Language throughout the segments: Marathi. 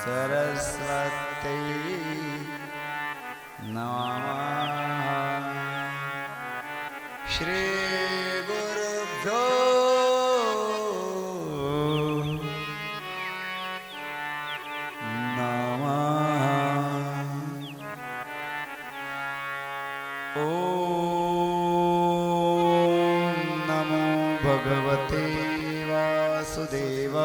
सरस्वती नमः। श्री गुरुभ्यो नमः। ओम नमो भगवते वासुदेवाय।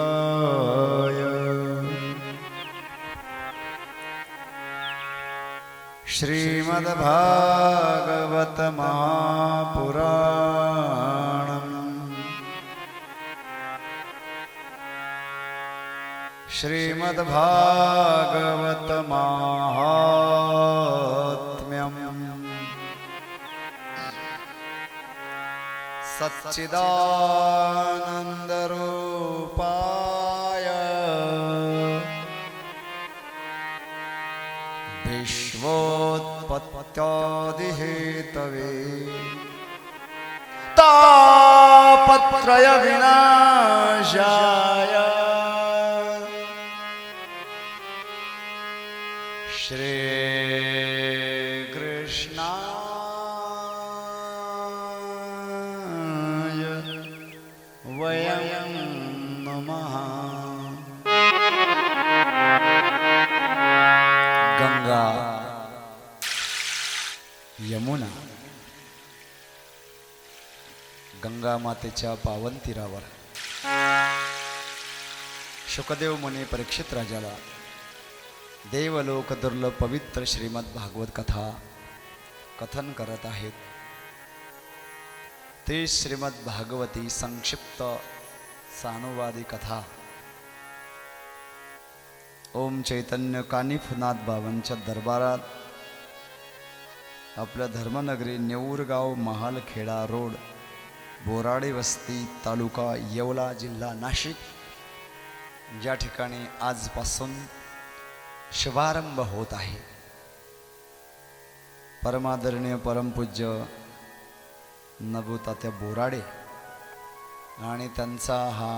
श्रीमद्भागवत महापुराणम् श्रीमद्भागवत माहात्म्यम् सच्चिदानन्दरूपाय विश्वोत्पत्त्यादिहेतवे तापत्रय विनाशाय श्रीकृष्णाय वयं नमः। गंगा यमुना गंगा मातेच्या पावन तीरावर शुकदेव मुनी परीक्षित राजाला देवलोक दुर्लभ पवित्र श्रीमद भागवत कथा कथन करत आहेत। ते श्रीमद भागवती संक्षिप्त सानुवादी कथा ओम चैतन्य कानिफनाथ बाबांच्या दरबारात आपल्या धर्मनगरी नेऊरगाव महालखेडा रोड बोराडे वस्ती तालुका येवला जिल्हा नाशिक ज्या ठिकाणी आजपासून शुभारंभ होत आहे। परमादरणीय परमपूज्य नभूतात्या बोराडे आणि त्यांचा हा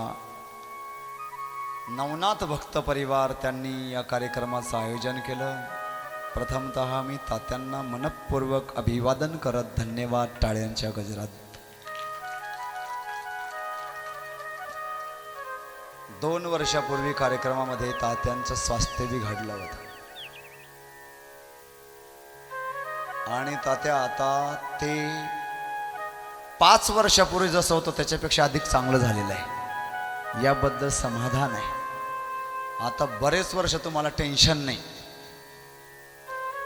नवनाथ भक्त परिवार त्यांनी या कार्यक्रमाचं आयोजन केलं। प्रथमतः मी तात्यांना मनपूर्वक अभिवादन करत धन्यवाद टाळ्यांच्या गजरात। 2 वर्षापूर्वी कार्यक्रमामध्ये तात्यांचं स्वास्थ्य बिघडलं होतं आणि तात्या आता ते 5 वर्षापूर्वी जसं होतं त्याच्यापेक्षा अधिक चांगलं झालेलं आहे, याबद्दल समाधान आहे। आता बरेच वर्ष तुम्हाला टेन्शन नाही।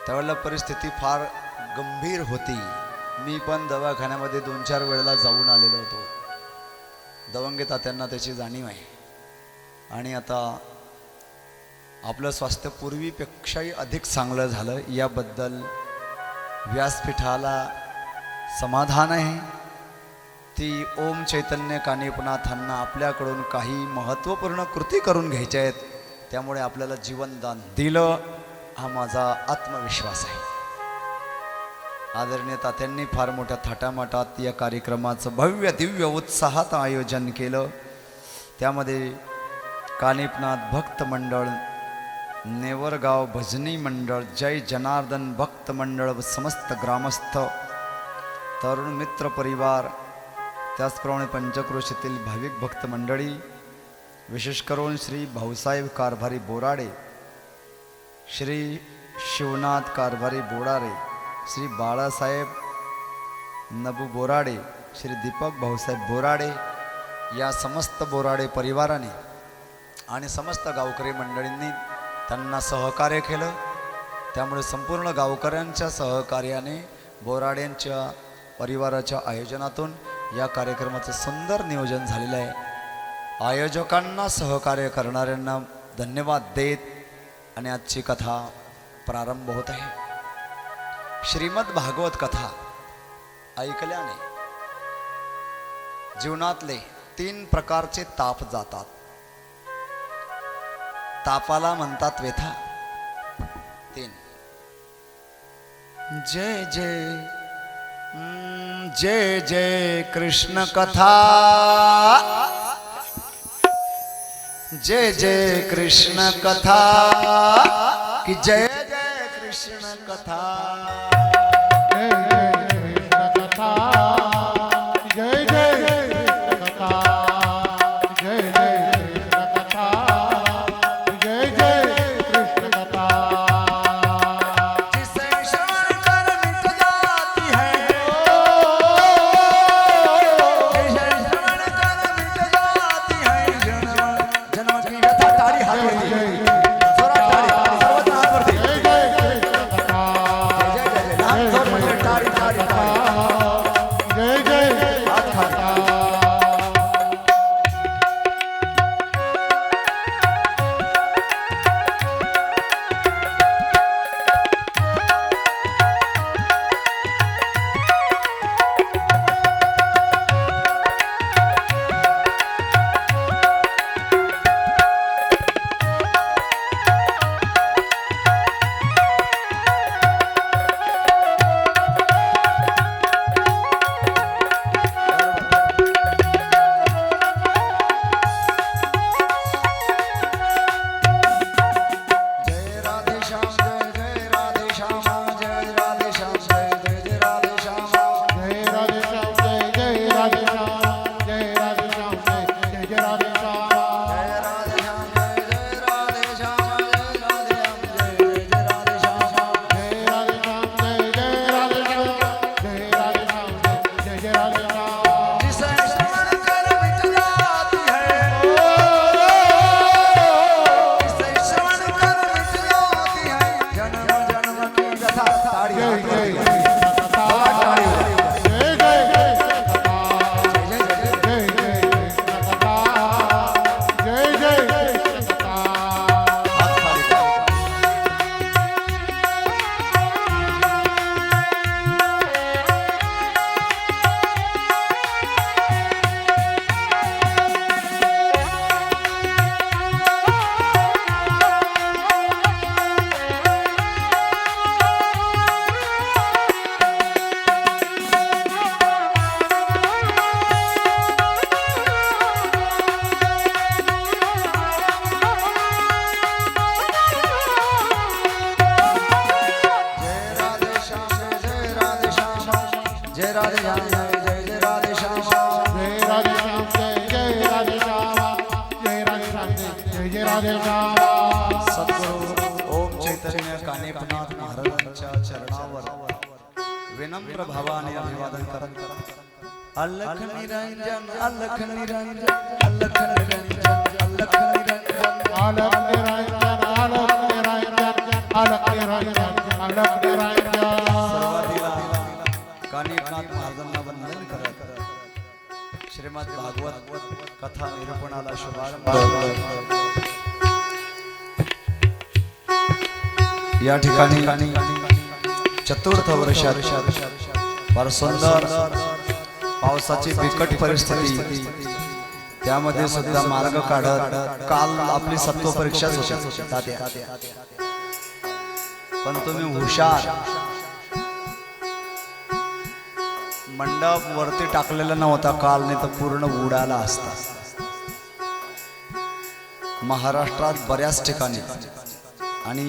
त्यावेळेला परिस्थिती फार गंभीर होती। मी पण दवाखान्यामध्ये 2-4 वेळेला जाऊन आलेलो होतो। दवंगे तात्यांना त्याची जाणीव आहे आणि आता आपलं स्वास्थ्य पूर्वीपेक्षाही अधिक चांगलं झालं, याबद्दल व्यासपीठाला समाधान आहे। ती ओम चैतन्य कानिफनाथांना आपल्याकडून काही महत्त्वपूर्ण कृती करून घ्यायच्या आहेत, त्यामुळे आपल्याला जीवनदान दिलं, हा माझा आत्मविश्वास आहे। आदरणीय तात्यांनी फार मोठ्या थाटामाटात या कार्यक्रमाचं भव्य दिव्य उत्साहात आयोजन केलं। त्यामध्ये कानिफनाथ भक्त मंडळ, नेवरगाव भजनी मंडळ, जय जनार्दन भक्त मंडळ व समस्त ग्रामस्थ, तरुण मित्र परिवार, त्याचप्रमाणे पंचक्रोशीतील भाविक भक्त मंडळी, विशेष करून श्री भाऊसाहेब कारभारी बोराडे, श्री शिवनाथ कारभारी बोराडे, श्री बाळासाहेब नबू बोराडे, श्री दीपक भाऊसाहेब बोराडे, या समस्त बोराडे परिवाराने आणि समस्त गावकरी मंडळींनी त्यांना सहकार्य केलं। त्यामुळे संपूर्ण गावकऱ्यांच्या सहकार्याने बोराड्यांच्या परिवाराच्या आयोजनातून या कार्यक्रमाचं सुंदर नियोजन झालेलं आहे। आयोजकांना सहकार्य करणाऱ्यांना धन्यवाद देत आणि आजची कथा प्रारंभ होत आहे। श्रीमद भागवत कथा ऐकल्याने जीवनातले 3 प्रकारचे ताप जातात। तापाला म्हणतात व्यथा। 3 जय जय जय जय कृष्ण कथा जय जय कृष्ण कथा की जय जय कृष्ण कथा सद्गुरु ओम चैतन्य कानिपनाथ महाराजांच्या चरणावर विनम्र भावाने अभिवादन करत अलख निरंजन अलख निरंजन अलख निरंजन अलख निरंजन अलख निरंजन अलख निरंजन अलख निरंजन अलख निरंजन सर्वाधिला कानिपनाथ महाराजांना वंदन करत श्रीमद भागवत कथा निरूपणाला शुभारंभ या ठिकाणी चतुर्थ वर्षात फार सुंदर पावसाची बिकट परिस्थिती त्यामध्ये सुद्धा मार्ग काढत काल आपली सत्व परीक्षाच होती पण तुम्ही हुशार मंडप वरती टाकलेला नव्हता काल नाही तर पूर्ण उडाला असता महाराष्ट्रात बऱ्याच ठिकाणी आणि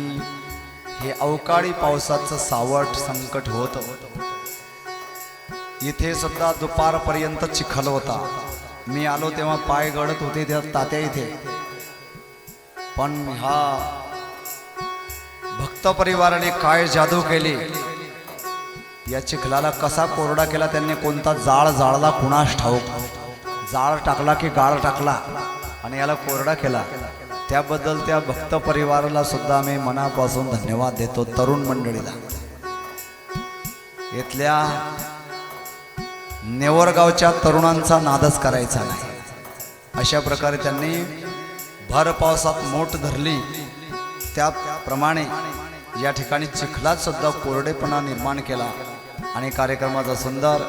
हे अवकाळी पावसाचं सावट संकट होत इथे सुद्धा दुपारपर्यंत चिखल होता मी आलो तेव्हा पाय गळत होते त्या तात्या इथे पण हा भक्त परिवाराने काय जादू केली या चिखलाला कसा कोरडा केला त्यांनी कोणता जाळ जाळला कुणास ठाऊक जाळ टाकला की गाळ टाकला आणि याला कोरडा केला त्याबद्दल त्या भक्त परिवाराला सुद्धा मी मनापासून धन्यवाद देतो तरुण मंडळीला इथल्या नेवरगावच्या तरुणांचा नादच करायचा नाही अशा प्रकारे त्यांनी भर पावसात मोठ धरली त्याप्रमाणे या ठिकाणी चिखलात सुद्धा कोरडेपणा निर्माण केला आणि कार्यक्रमाचा सुंदर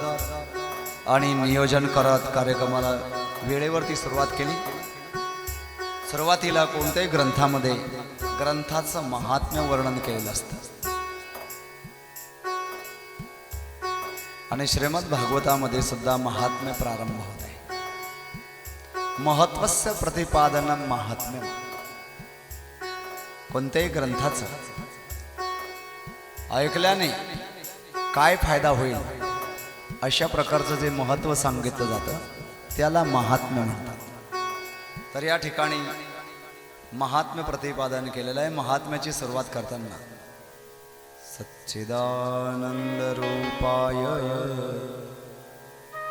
आणि नियोजन करत कार्यक्रमाला वेळेवरती सुरुवात केली सुरुवातीला कोणत्याही ग्रंथामध्ये ग्रंथाचं महात्म्य वर्णन केलेलं असतं आणि श्रीमद भागवतामध्ये सुद्धा महात्म्य प्रारंभ होत आहे महत्वस्य प्रतिपादनम महात्म्य. कोणत्याही ग्रंथाचं ऐकल्याने काय फायदा होईल अशा प्रकारचं जे महत्व सांगितलं जातं त्याला महात्म्य म्हणतात. तर या ठिकाणी महात्म्य प्रतिपादन केलेलं आहे. महात्म्याची सुरुवात करताना सच्चिदानंद रूपाय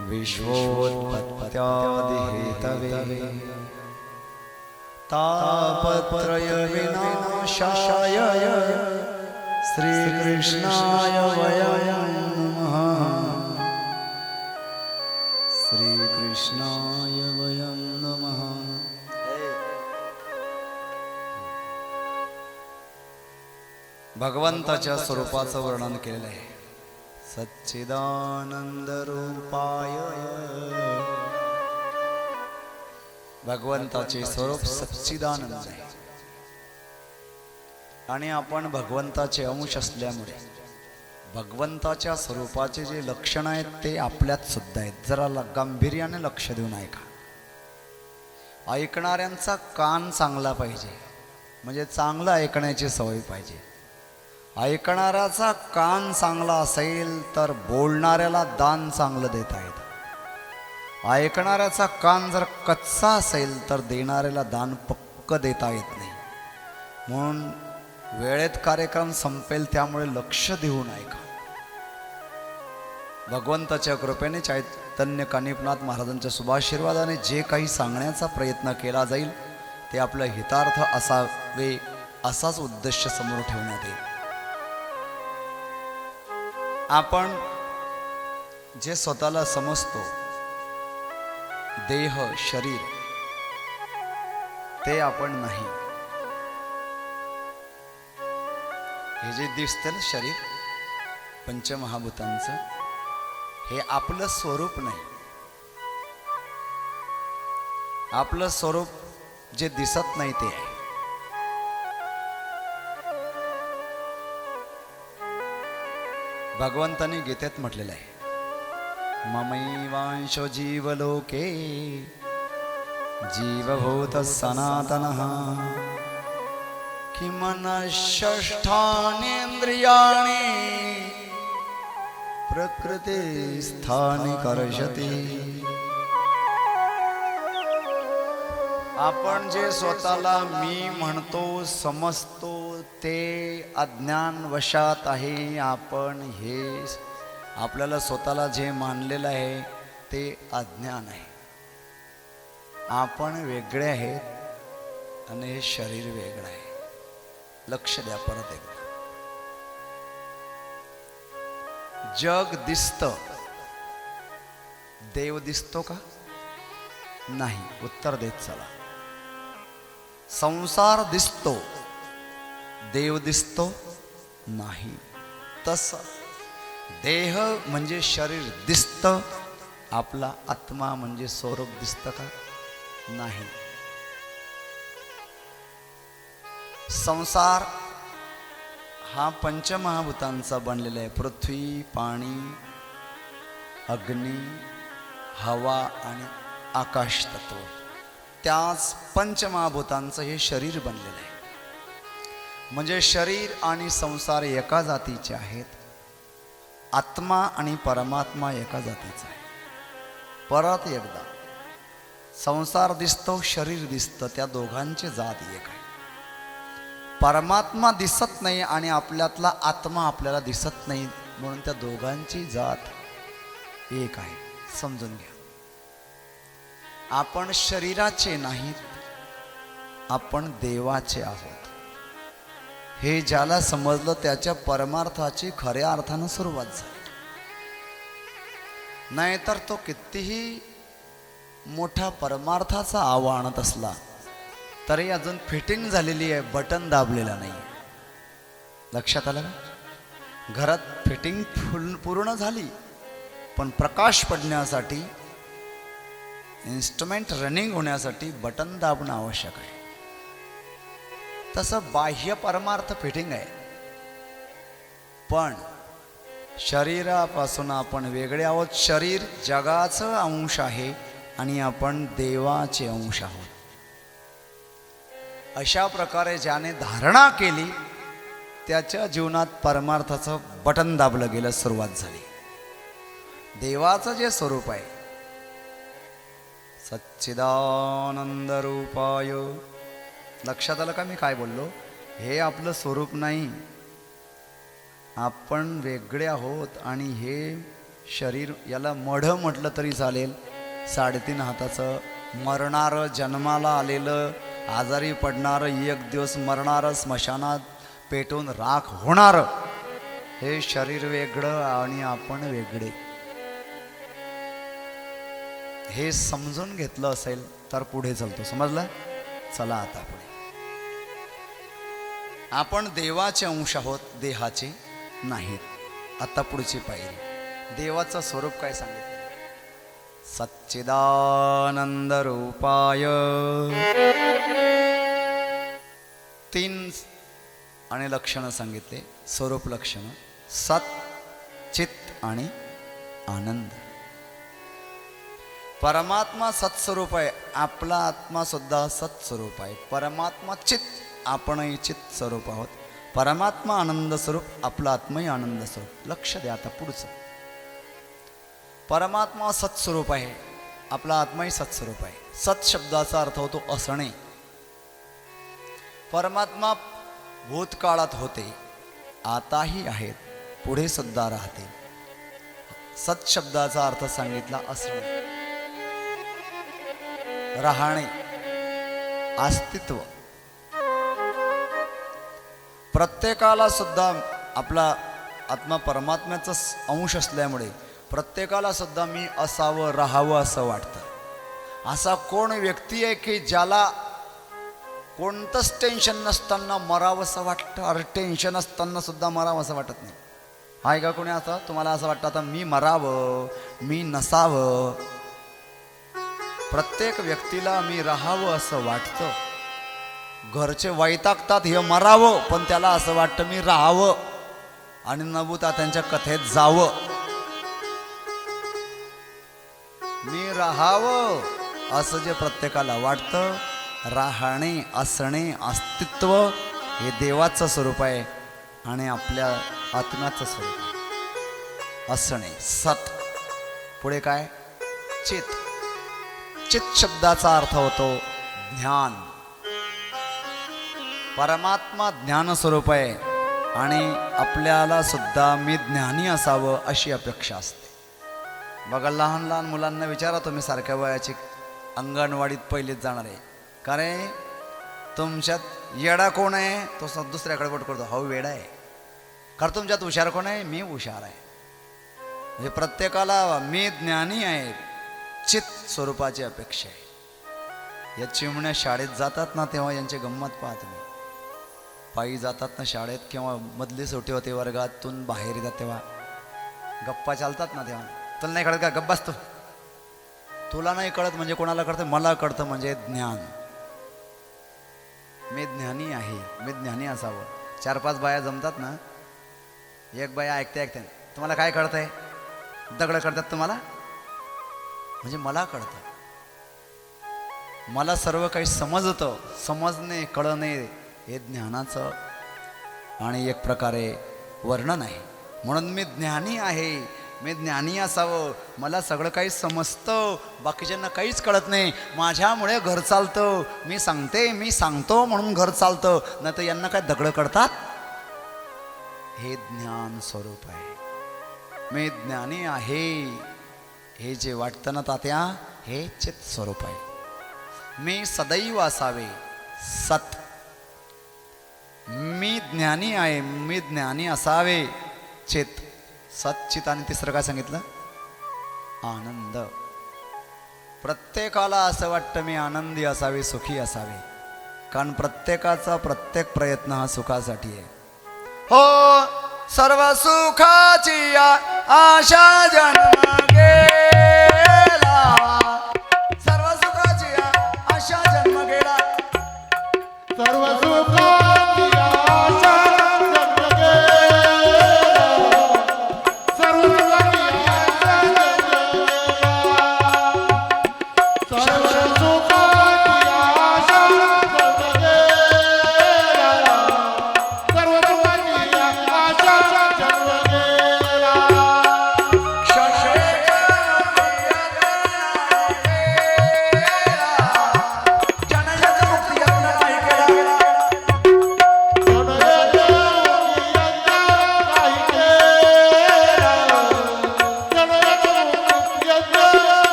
विश्वोत्पत्त्यादिहेतवे तापत्रय विनाशाय श्रीकृष्णाय वयं नमः. श्रीकृष्णाय वयं नमः. भगवंताच्या स्वरूपाचं वर्णन केलेलं आहे. सच्चिदानंद रूपाय. भगवंताचे स्वरूप सच्चिदानंद आहे आणि आपण भगवंताचे अंश असल्यामुळे भगवंताच्या स्वरूपाचे जे लक्षण आहेत ते आपल्यात सुद्धा आहेत. जरा गांभीर्याने लक्ष देऊन ऐका. ऐकणाऱ्यांचा कान चांगला पाहिजे, म्हणजे चांगलं ऐकण्याची सवय पाहिजे. ऐकणाऱ्याचा कान चांगला असेल तर बोलणाऱ्याला दान चांगलं देता येतं. ऐकणाऱ्याचा कान जर कच्चा असेल तर देणाऱ्याला दान पक्क देता येत नाही. म्हणून वेळेत कार्यक्रम संपेल, त्यामुळे लक्ष देऊन ऐका. भगवंताच्या कृपेने चैतन्य कानिफनाथ महाराजांच्या शुभाशीर्वादाने जे काही सांगण्याचा प्रयत्न केला जाईल ते आपलं हितार्थ असावे असाच उद्देश समोर ठेवण्यात येईल. आपण जे स्वतःला समजतो देह शरीर ते आपण नाही. हे जे दिसतं ना शरीर पंचमहाभूतांचं, हे आपलं स्वरूप नाही. आपलं स्वरूप जे दिसत नाही ते आहे. भगवंताने गीतेत म्हटलेलं आहे ममैवांशो जीवलोके जीवभूत सनातनः किमनषष्ठानीन्द्रियाणि प्रकृतिस्थानि कर्षति. आपण जे स्वतःला मी म्हणतो समजतो ते अज्ञान वशात आहे. आपण हे आपल्याला स्वतःला जे मानलेलं आहे ते अज्ञान आहे. आपण वेगळे आहेत आणि हे शरीर वेगळं आहे. लक्ष द्या परत एकदा. जग दिसतं, देव दिसतो का? नाही. उत्तर देत चला. संसार दिसतो, देव दिसतो नाही. तसं देह म्हणजे शरीर दिसतं, आपला आत्मा म्हणजे स्वरूप दिसतं का? नाही. संसार हा पंचमहाभूतांचा बनलेला आहे. पृथ्वी, पाणी, अग्नी, हवा आणि आकाश तत्व. त्याच पंचमहाभूतांचं हे शरीर बनलेलं आहे. म्हणजे शरीर आणि संसार एका जातीचे आहेत. आत्मा आणि परमात्मा एका जातीचा आहे. परत एकदा, संसार दिसतो, शरीर दिसतं, त्या दोघांची जात एक आहे. परमात्मा दिसत नाही आणि आपल्यातला आत्मा आपल्याला दिसत नाही, म्हणून त्या दोघांची जात एक आहे. समजून घ्या. आपण शरीराचे नाहीत, आपण देवाचे आहोत. हे ज्याला समजलं त्याच्या परमार्थाची खऱ्या अर्थानं सुरुवात झाली. नाहीतर तो कितीही मोठा परमार्थाचा आवा आणत असला तरी अजून फिटिंग झालेली आहे, बटन दाबलेला नाही. लक्षात आलं का? घरात फिटिंग पूर्ण झाली, पण प्रकाश पडण्यासाठी, इन्स्ट्रुमेंट रनिंग होण्यासाठी बटन दाबणं आवश्यक आहे. तसं बाह्य परमार्थ फिटिंग आहे, पण शरीरापासून आपण वेगळे आहोत. शरीर जगाचं अंश आहे आणि आपण देवाचे अंश आहोत. अशा प्रकारे ज्याने धारणा केली त्याच्या जीवनात परमार्थाचं बटन दाबलं गेलं, सुरुवात झाली. देवाचं जे स्वरूप आहे सच्चिदानंद रूपाय, लक्षात आलं का मी काय बोललो? हे आपलं स्वरूप नाही, आपण वेगळे आहोत. आणि हे शरीर, याला मढ म्हटलं तरी चालेल, 3.5 हाताचं, मरणारं, जन्माला आलेलं, आजारी पडणारं, एक दिवस मरणारं, स्मशानात पेटून राख होणारं, हे शरीर वेगळं आणि आपण वेगळे. हे समजून घेतलं असेल तर पुढे चालतो. समजलं? चला आता पुढे. आपण देवाचे अंश आहोत, देहाचे नाहीत. आता पुढची पायरी. देवाचं स्वरूप काय सांगितलं? सच्चिदानंद रूपाय. 3 आणि लक्षणं सांगितले, स्वरूप लक्षणं. सत, चित आणि आनंद. परमात्मा सत्स्वरूप आहे, आपला आत्मा सुद्धा सत्स्वरूप आहे. परमात्मा चित, आपणही चित स्वरूप आहोत. परमात्मा आनंद स्वरूप, आपला आत्माही आनंद स्वरूप. लक्ष द्या आता पुढचं. परमात्मा सत्स्वरूप आहे, आपला आत्माही सत्स्वरूप आहे. सत शब्दाचा अर्थ होतो असणे. परमात्मा भूतकाळात होते, आताही आहेत, पुढे सुद्धा राहतील. सत शब्दाचा अर्थ सांगितला असणे, राहणे, अस्तित्व. प्रत्येकाला सुद्धा आपला आत्मा परमात्म्याचा अंश असल्यामुळे प्रत्येकाला सुद्धा मी असावं, राहावं असं वाटतं. असा कोण व्यक्ती आहे की ज्याला कोणतंच टेन्शन नसताना मरावं असं वाटतं? अरे टेन्शन असताना सुद्धा मरावं असं वाटत नाही. आहे का कोणी असं? तुम्हाला असं वाटतं आता मी मरावं, मी नसावं? प्रत्येक व्यक्तीला मी राहावं असं वाटतं. घरचे वैतागतात हे मरावं, पण त्याला असं वाटतं मी राहावं आणि नभूता त्यांच्या कथेत जावं. मी राहावं असं जे प्रत्येकाला वाटतं, राहणे, असणे, अस्तित्व हे देवाचं स्वरूप आहे आणि आपल्या आत्म्याचं स्वरूप आहे. असणे, सत. पुढे काय? चित. चित शब्दाचा अर्थ होतो ज्ञान. परमात्मा ज्ञान स्वरूप आहे आणि आपल्याला सुद्धा मी ज्ञानी असावं अशी अपेक्षा असते. बघा, लहान लहान मुलांना विचारा तुम्ही, सारख्या वयाची अंगणवाडीत पहिलीच जाणार आहे, का रे तुमच्यात येडा कोण आहे? तो दुसऱ्याकडे बोट करतो, हो वेडा आहे. कारण तुमच्यात हुशार कोण आहे? मी हुशार आहे. म्हणजे प्रत्येकाला मी ज्ञानी आहे, चित स्वरूपाची अपेक्षा आहे. या चिमण्या शाळेत जातात ना तेव्हा यांची गंमत पाहत मी. पायी जातात ना शाळेत, किंवा मधली सुट्टी होते वर्गातून बाहेर येतात तेव्हा गप्पा चालतात ना, तेव्हा तुला नाही कळत का? गप्प बसतो. तुला नाही कळत म्हणजे कोणाला कळतं? मला कळतं, म्हणजे ज्ञान. मी ज्ञानी आहे, मी ज्ञानी असावं. 4-5 बाया जमतात ना, एक बाया ऐकते तुम्हाला काय कळतंय? दगड कळतात तुम्हाला? म्हणजे मला कळतं, मला सर्व काही समजतं. समजणे, कळणे हे ज्ञानाचं आणि एक प्रकारे वर्णन आहे. म्हणून मी ज्ञानी आहे, मी ज्ञानी असावं. मला सगळं काही समजतं, बाकीच्यांना काहीच कळत नाही. माझ्यामुळे घर चालतं. मी सांगते, मी सांगतो म्हणून घर चालतं, नाही तर यांना काय दगडं कळतात? हे ज्ञान स्वरूप आहे. मी ज्ञानी आहे हे जे वाटतं ना तात्या, हे चित स्वरूप आहे. मी सदैव असावे, सत. मी ज्ञानी आहे, मी ज्ञानी असावे, चित. सच्चित. आणि तिसरं काय सांगितलं? आनंद. प्रत्येकाला असं वाटतं मी आनंदी असावे, सुखी असावे, कारण प्रत्येकाचा प्रत्येक प्रयत्न हा सुखासाठी आहे. हो, सर्व सुखाची आशा जन्म गेला, सर्व सुखाची आशा जन्म गेला, सर्व सुखाची आशा जन्म गेला, सर्व सुखाची आशा जन्म गेला.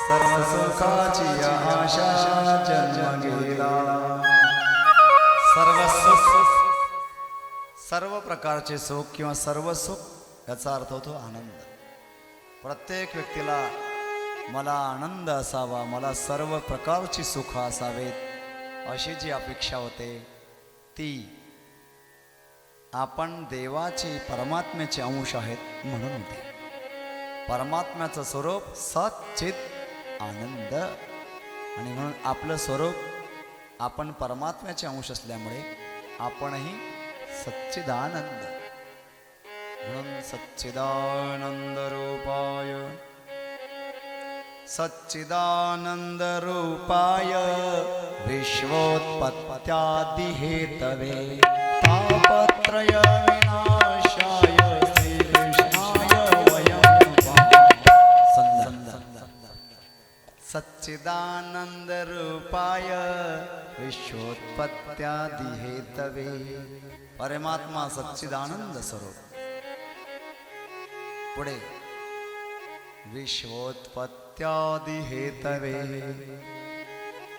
सर्व सुखाची आशा जन्म गेला. सर्व सुख, सर्व प्रकारचे सुख किंवा सर्व सुख याचा अर्थ होतो आनंद. प्रत्येक व्यक्तीला मला आनंद असावा, मला सर्व प्रकारची सुख असावेत अशी जी अपेक्षा होते ती आपण देवाचे परमात्म्याचे अंश आहेत म्हणून होते. परमात्म्याचं स्वरूप सच्चित आनंद आणि म्हणून आपलं स्वरूप आपण परमात्म्याचे अंश असल्यामुळे आपणही सच्चिदानंद. म्हणून सच्चिदानंद रूपाय सच्चिदानंद रूपाय विश्वोत्पत्त्यादि हेतवे तापत्रय विनाशाय श्रीकृष्णाय वयं सच्चिदानंद रूपाय विश्वोत्पत्त्यादि हेतवे. परमात्मा सच्चिदानंद स्वरूप. पुढे विश्वोत्पत्त्यादि हेतवे,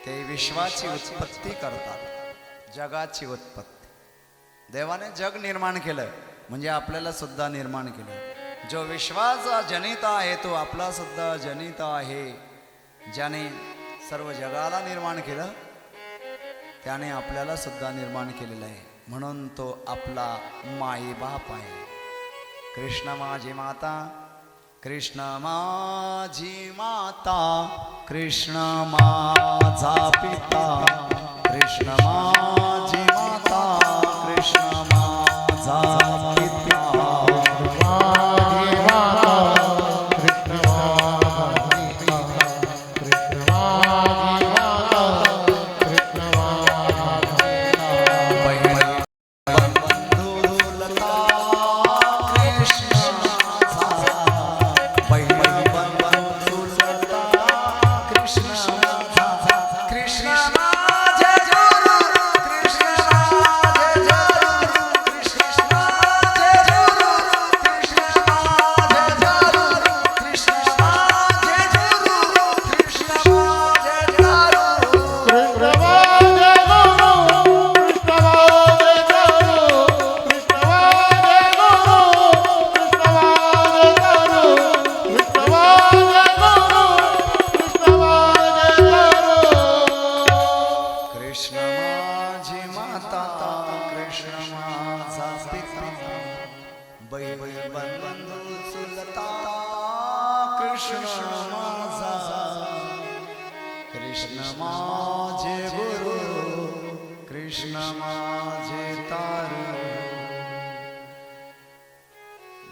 ते विश्वाची उत्पत्ती करतात, जगाची उत्पत्ती. देवाने जग निर्माण केलं म्हणजे आपल्याला सुद्धा निर्माण केलं. जो विश्वाचा जनिता आहे तो आपला सुद्धा जनिता आहे. ज्याने सर्व जगाला निर्माण केलं त्याने आपल्याला सुद्धा निर्माण केलेलं आहे. म्हणून तो आपला माई बाप आहे. कृष्ण माझी माता, कृष्ण माझी माता, कृष्ण माझा पिता, कृष्ण माझी माता, कृष्ण माझा पिता. कृष्ण माझे गुरु, कृष्ण माझे तारू.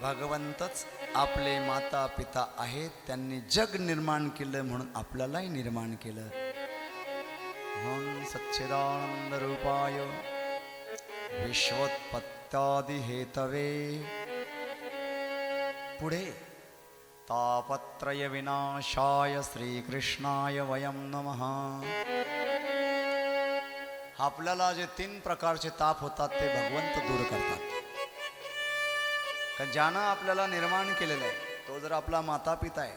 भगवंतच आपले माता पिता आहेत. त्यांनी जग निर्माण केलं म्हणून आपल्यालाही निर्माण केलं. म्हणून सच्चिदानंद रूपाय विश्वोत्पत्त्यादि हेतवे. पुढे तापत्रय विनाशाय श्रीकृष्णाय वयं नमः. आपल्याला जे 3 प्रकारचे ताप होतात ते भगवंत दूर करतात. कारण ज्यानं आपल्याला निर्माण केलेलं आहे तो जर आपला माता पिता आहे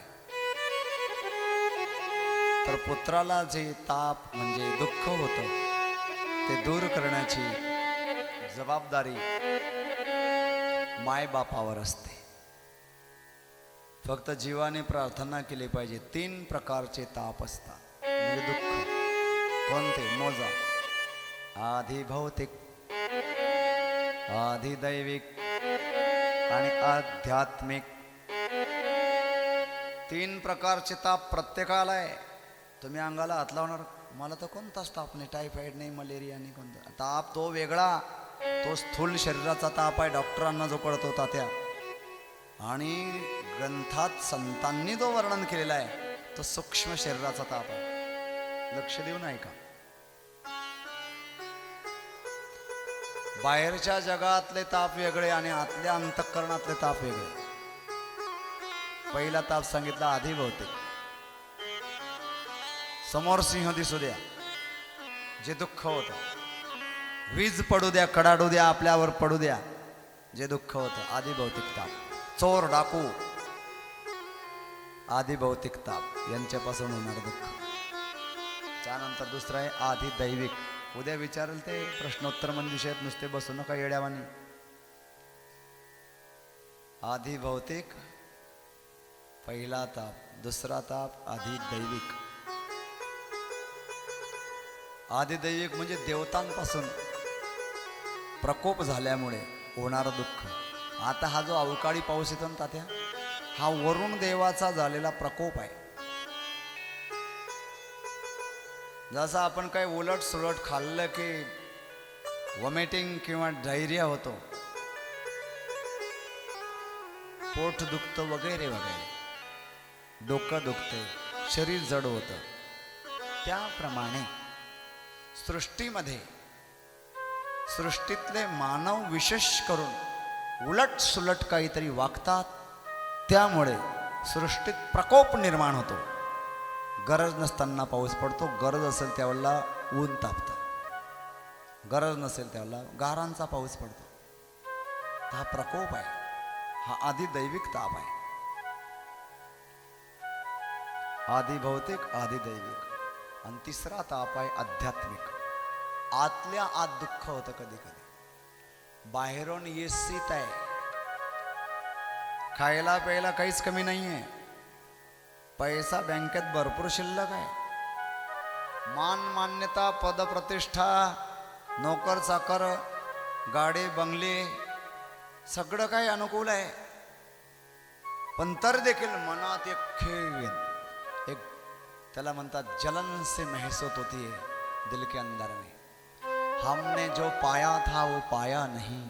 तर पुत्राला जे ताप म्हणजे दुःख होतं ते दूर करण्याची जबाबदारी मायबापावर असते. फक्त जीवाने प्रार्थना केली पाहिजे. 3 प्रकारचे ताप असतात म्हणजे दुःख. कोणते? मोजा. आधी भौतिक, आधी दैविक आणि आध्यात्मिक. 3 प्रकारचे ताप प्रत्येकाला आहे. तुम्ही अंगाला हात लावणार, मला तर कोणताच ताप नाही, टायफॉइड नाही, मलेरिया नाही, कोणता ताप तो वेगळा. तो स्थूल शरीराचा ताप आहे, डॉक्टरांना जो कळत होता त्या. आणि ग्रंथात संतांनी जो वर्णन केलेला आहे तो सूक्ष्म शरीराचा ताप आहे. लक्ष देऊन ऐका. बाहेरच्या जगातले ताप वेगळे आणि आतल्या अंतःकरणातले ताप वेगळे. पहिला ताप सांगितला आधी भौतिक. समोर सिंह दिसू द्या, जे दुःख होतं. वीज पडू द्या, कडाडू द्या, आपल्यावर पडू द्या, जे दुःख होतं आधी भौतिक ताप. चोर डाकू आधी भौतिक ताप यांच्यापासून होणार दुःख. त्यानंतर दुसरं आहे आधी दैविक. उद्या विचारेल ते प्रश्नोत्तर मंजुषेत नुसते बसू नका येड्यावानी. आधी भौतिक पहिला ताप, दुसरा ताप आधी दैविक. आधी दैविक म्हणजे देवतांपासून प्रकोप झाल्यामुळे होणारं दुःख. आता हा जो अवकाळी पाऊस येतो ना तात्या, हा वरुण देवाचा झालेला प्रकोप आहे. जसं आपण काही उलट सुलट खाल्लं की वॉमिटिंग किंवा डायरिया होतो, पोट दुखतं वगैरे वगैरे, डोकं दुखते, शरीर जड होतं, त्याप्रमाणे सृष्टीमध्ये सृष्टीतले मानव विशेष करून उलट सुलट काहीतरी वागतात. त्यामुळे सृष्टीत प्रकोप निर्माण होतो. गरज नसताना पाऊस पडतो, गरज असेल त्यावेळेला ऊन तापतं, गरज नसेल त्यावेळेला गारांचा पाऊस पडतो. हा प्रकोप आहे, हा आधी दैविक ताप आहे. आधी भौतिक, आधी दैविक. आणि तिसरा ताप आहे आध्यात्मिक. आतल्या आत दुःख होतं कधी कधी. बाहेरून येसीत आहे, खायला प्यायला काहीच कमी नाही आहे, पैसा बँकेत भरपूर शिल्लक आहे, मान मान्यता पदप्रतिष्ठा, नोकर चाकर, गाडी बंगले, सगळं काही अनुकूल आहे. पण तर देखील मनात एक खेळ, एक त्याला म्हणतात जलन से महसूस होती है दिल के अंदर में. हमने जो पाया था वो पाया नहीं,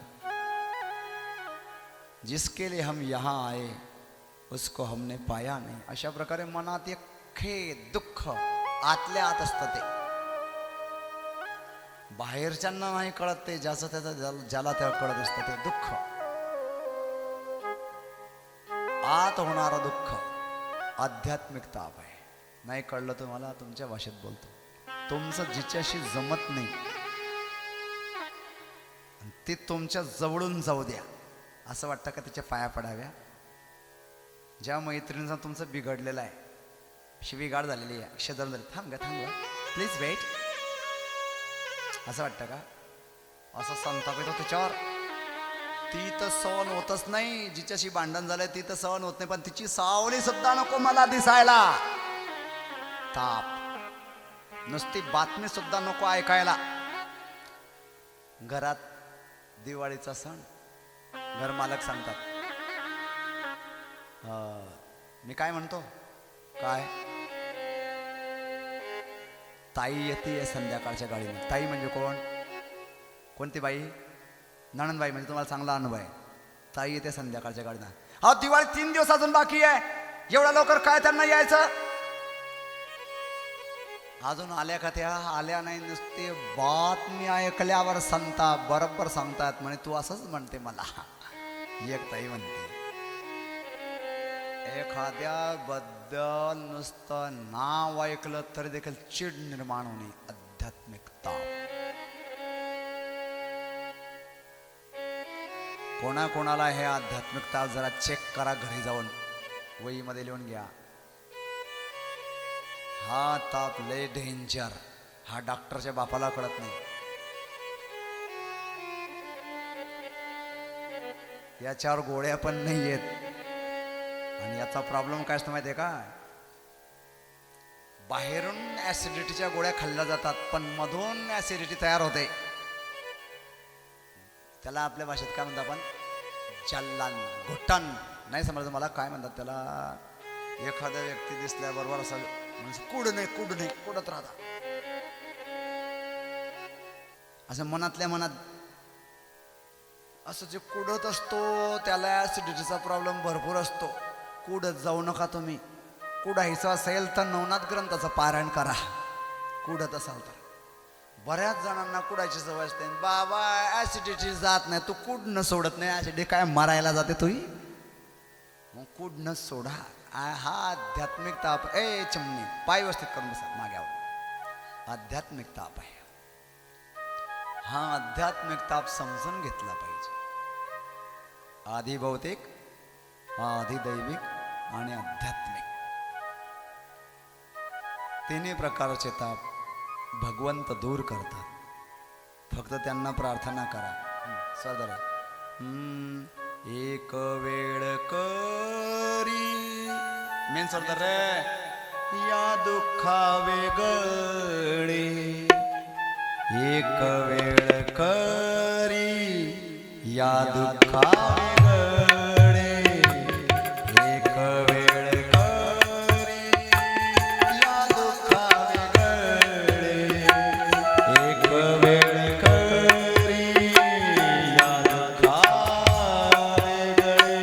जिसके लिए हम यहाँ आए उसको हमने पाया नहीं. अशा प्रकारे मनात एक खेद दुःख आतल्या आत असतं. ते बाहेरच्यांना नाही कळत, ते ज्याचं त्याचं ज्याला त्याला कळत असतं ते दुःख. आत होणारं दुःख आध्यात्मिक ताप आहे. नाही कळलं तुम्हाला, तुमच्या भाषेत बोलतो. तुमचं जिच्याशी जमत नाही ती तुमच्या जवळून जाऊ द्या, असं वाटतं का तिच्या पाया पडाव्या. ज्या मैत्रिणीचा तुमचं बिघडलेलं आहे, शिवीगाड झालेली आहे, शेजारून झाली, थांब प्लीज वेट, असं वाटतं का? असं संताप येतो त्याच्यावर. ती तर सहन होतच नाही, जिच्याशी भांडण झालंय ती तर सहन होत नाही, पण तिची सावली सुद्धा नको मला दिसायला. ताप. नुसती बातमी सुद्धा नको ऐकायला. घरात दिवाळीचा सण, घरमालक सांगतात, मी काय म्हणतो, काय ताई येते संध्याकाळच्या गाडीने. ताई म्हणजे कोण? कोणती बाई? नणंदबाई. म्हणजे तुम्हाला चांगला अनुभव आहे. ताई येते संध्याकाळच्या गाडीनं. हा दिवाळी 3 दिवस अजून बाकी आहे, एवढ्या लवकर काय त्यांना यायचं? अजून आल्या का त्या? आल्या नाही. नुसते बातमी ऐकल्यावर सांगता, बरोबर सांगतात म्हणे तू असंच म्हणते मला. एक ताई म्हणते, एखाद्या बद्दल नुसतं नाव ऐकलं तरी देखील चिड निर्माण होणे आध्यात्मिक ताप. कोणाकोणाला हे आध्यात्मिक ताप जरा चेक करा, घरी जाऊन वहीमध्ये लिहून घ्या. हा ताप लय डेंजर. हा डॉक्टरच्या बापाला कळत नाही. याच्यावर गोळ्या पण नाही येत. आणि याचा प्रॉब्लेम काय असतो माहिती आहे का? बाहेरून ऍसिडिटीच्या गोळ्या खाल्ल्या जातात, पण मधून ऍसिडिटी तयार होते. त्याला आपल्या भाषेत काय म्हणतात आपण? जल्लान, घुटण. नाही समजलं मला काय म्हणतात त्याला. एखाद्या व्यक्ती दिसल्याबरोबर असं कुडत राहतात, असं मनातल्या मनात असं जे कुडत असतो त्याला ऍसिडिटीचा प्रॉब्लेम भरपूर असतो. कुडत जाऊ नका तुम्ही. कुडायचं असेल तर नवनाथ ग्रंथाचं पारायण करा. कुडत असाल तर. बऱ्याच जणांना कुडायची सवय असते. बाबा ऍसिडिटी जात नाही, तू कुडणं सोडत नाही. ऍसिडिटी काय मरायला जाते तुही? मग कुडणं सोडा. हा आध्यात्मिक ताप. चिमणी पाय व्यवस्थित करून बसा माग्यावर. आध्यात्मिक ताप आहे हा. आध्यात्मिक ताप समजून घेतला पाहिजे. आधी भौतिक, आधी दैविक आणि आध्यात्मिक. तिन्ही प्रकारचे ताप भगवंत दूर करतात. फक्त त्यांना प्रार्थना करा. सदर एक वेळ करी मेन सरदार रे या दुःखा वेगळे. एक वेळ करी या दुःखा वेगळे. एक वेळ करी या दुःखा वेगळे. एक वेळ करी या दुःखा वेगळे.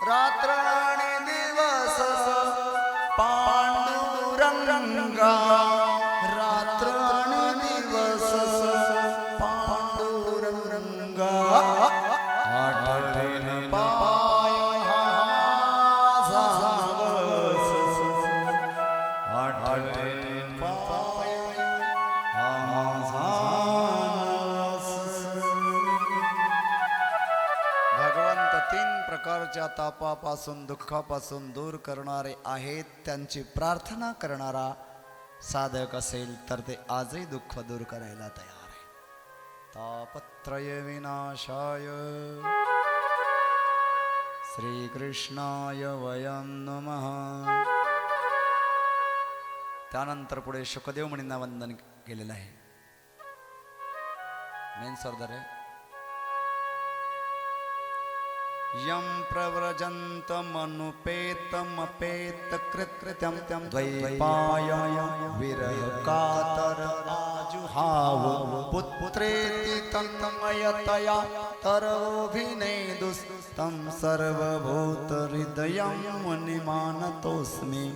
रात्र आणि दिवस पांडुरंगा. रात्र आणि दिवस पांडुरंगा. आठवेन पाय जावस. आठवेन पाय भगवंत तीन प्रकारच्या तापापासून दुःखापासून दूर करणारे आहेत. त्यांची प्रार्थना करणारा साधक असेल तर ते आजही दुःख दूर करायला तयार आहे. तापत्रय विनाशाय श्रीकृष्णाय वयं नमः. त्यानंतर पुढे शुकदेव मुनींना वंदन केलेलं आहे. मेन सरदार आहे. यं प्रव्रजन्तमनुपेतमपेतकृत्यं द्वैपायन विरहकातर आजुहाव. पुत्रेति तन्मयतया तरोभिनेदुस्तं सर्वभूतहृदयं मुनिमानतोऽस्मि.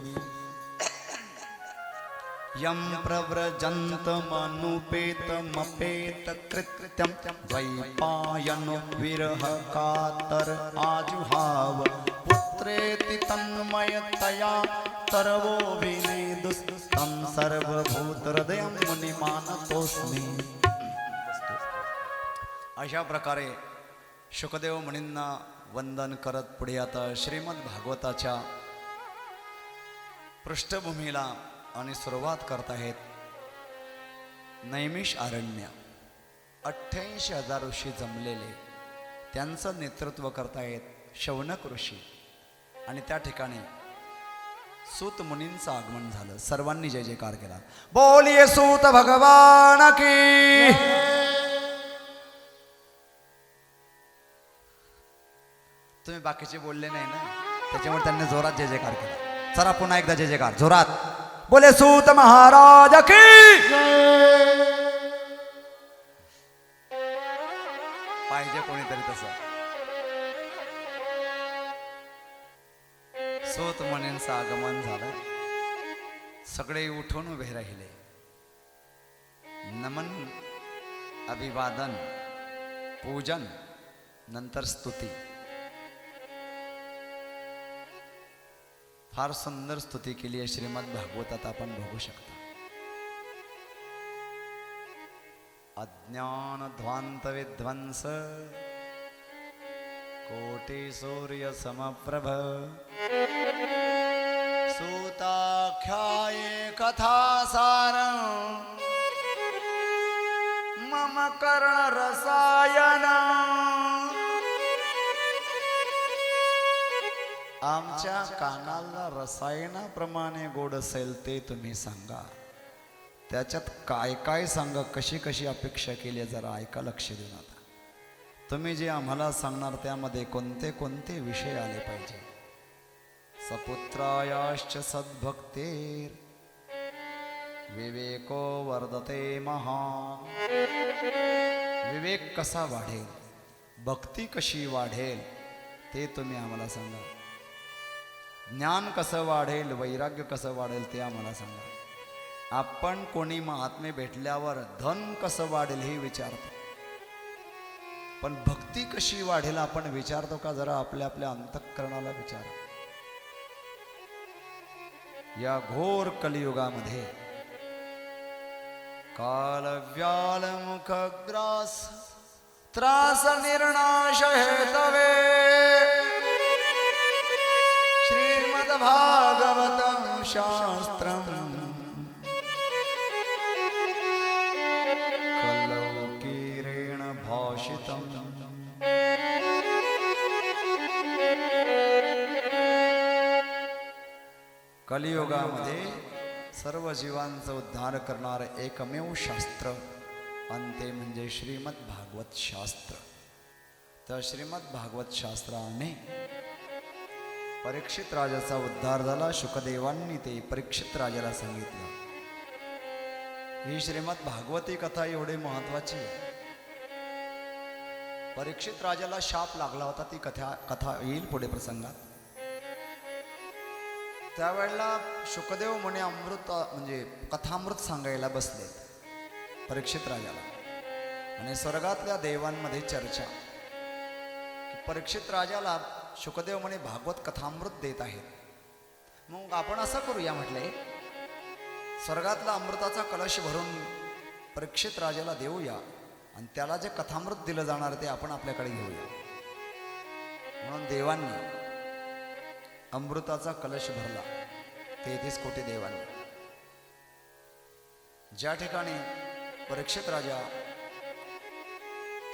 यं प्रव्रजन्तमनुपेतमपेतकृत्यं द्वैपायनो विरहकातर आजुहाव. पुत्रेति तन्मयतया तरवोभिनेदुस्तं सर्वभूतहृदयं मुनिमानतोऽस्मि. अशा प्रकारे शुकदेव मुनींना वंदन करत पुढे आता श्रीमद भागवताच्या पृष्ठभूमीला आणि सुरुवात करत आहेत. नैमिष अरण्य 88,000 ऋषी जमलेले, त्यांचं नेतृत्व करतायत शौनक ऋषी. आणि त्या ठिकाणी सूत मुनींचं आगमन झालं. सर्वांनी जय जयकार केला. बोलिये सूत भगवान की. तुम्ही बाकीचे बोलले नाही ना, त्याच्यामुळे त्यांनी जोरात जय जयकार केला. चला पुन्हा एकदा जय जयकार जोरात. बोले सूत महाराज की पाहिजे कोणीतरी तसं. सूत मुनींचं आगमन झालं. सगळे उठून उभे राहिले. नमन, अभिवादन, पूजन, नंतर स्तुती. फार सुंदर स्तुती केली आहे श्रीमद भागवतात, आपण बघू शकता. अज्ञान ध्वांत विध्वंस कोटि सूर्य समप्रभ सूताख्याये कथासार मम कर्ण रसायन. आमच्या कानाला रसायनाप्रमाणे गोड असेल ते तुम्ही सांगा. त्याच्यात काय काय सांगा, कशी कशी अपेक्षा केली जरा ऐका, लक्ष देऊन. आता तुम्ही जे आम्हाला सांगणार त्यामध्ये कोणते कोणते विषय आले पाहिजे. सपुत्रायाश्च सद्भक्तेर विवेको वर्धते महान. विवेक कसा वाढेल, भक्ती कशी वाढेल ते तुम्ही आम्हाला सांगा. ज्ञान कसं वाढेल, वैराग्य कसं वाढेल ते आम्हाला सांगा. आपण कोणी महात्मे भेटल्यावर धन कसं वाढेल हे विचारतो, पण भक्ती कशी वाढेल आपण विचारतो का? जरा आपल्या आपल्या अंतःकरणाला विचारा. या घोर कलियुगामध्ये काल व्याल मुख ग्रास त्रास निर्नाश हेतवे श्रीमद् भागवतं शास्त्रम् कलौकीरेण भाषितम्. कलियुगामध्ये सर्व जीवांचा उद्धार करणारे एकमेव शास्त्र आणि ते म्हणजे श्रीमद् भागवत शास्त्र. तर श्रीमद् भागवत शास्त्राने परीक्षित राजाचा उद्धार झाला. शुकदेवांनी ते परीक्षित राजाला सांगितलं. ही श्रीमद् भागवती कथा एवढी महत्वाची आहे. परीक्षित राजाला शाप लागला होता, ती कथा येईल पुढे प्रसंगात. त्यावेळेला शुकदेव मुनी अमृत म्हणजे कथामृत सांगायला बसले परीक्षित राजाला. आणि स्वर्गातल्या देवांमध्ये चर्चा की परीक्षित राजाला शुकदेव मुनी भागवत कथामृत देत आहेत. मग आपण असं करूया म्हटले, स्वर्गातला अमृताचा कलश भरून परीक्षित राजाला देऊया आणि त्याला जे कथामृत दिलं जाणार ते आपण आपल्याकडे घेऊया. म्हणून देवांनी अमृताचा कलश भरला 33 कोटी देवांनी. ज्या ठिकाणी परीक्षित राजा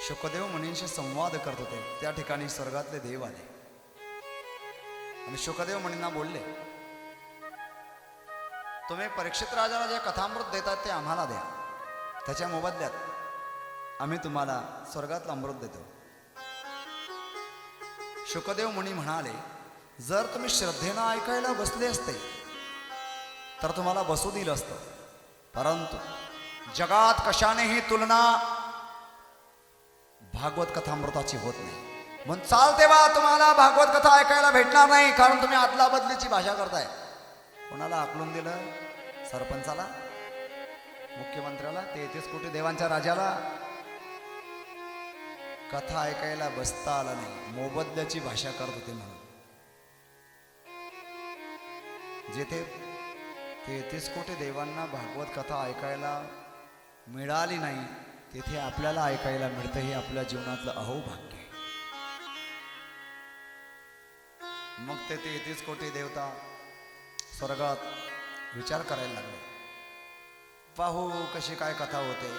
शुकदेव मुनींशी संवाद करत होते त्या ठिकाणी स्वर्गातले देव आले आणि शुकदेव मुनींना बोलले, तुम्ही परीक्षित राजाला जे कथामृत देतात ते आम्हाला द्या, त्याच्या मोबदल्यात आम्ही तुम्हाला स्वर्गातलं अमृत देतो. शुकदेव मुनी म्हणाले, जर तुम्ही श्रद्धेनं ऐकायला बसले असते तर तुम्हाला बसू दिलं असतं, परंतु जगात कशानेही तुलना भागवत कथामृताची होत नाही. म्हणून चाल तेव्हा तुम्हाला भागवत कथा ऐकायला भेटणार नाही, कारण तुम्ही आदला बदलीची भाषा करताय. कोणाला आकलून दिलं? सरपंचाला, मुख्यमंत्र्याला, 33 कोटी देवांच्या राजाला. कथा ऐकायला बसता आला नाही, मोबदल्याची भाषा करत होते. म्हणून जेथे 33 कोटी देवांना भागवत कथा ऐकायला मिळाली नाही तेथे आपल्याला ऐकायला मिळतं, हे आपल्या जीवनातलं अहोभाग्य आहे. मग ते 33 कोटी देवता स्वर्गात विचार करायला लागले, पाहू कशी काय कथा होते.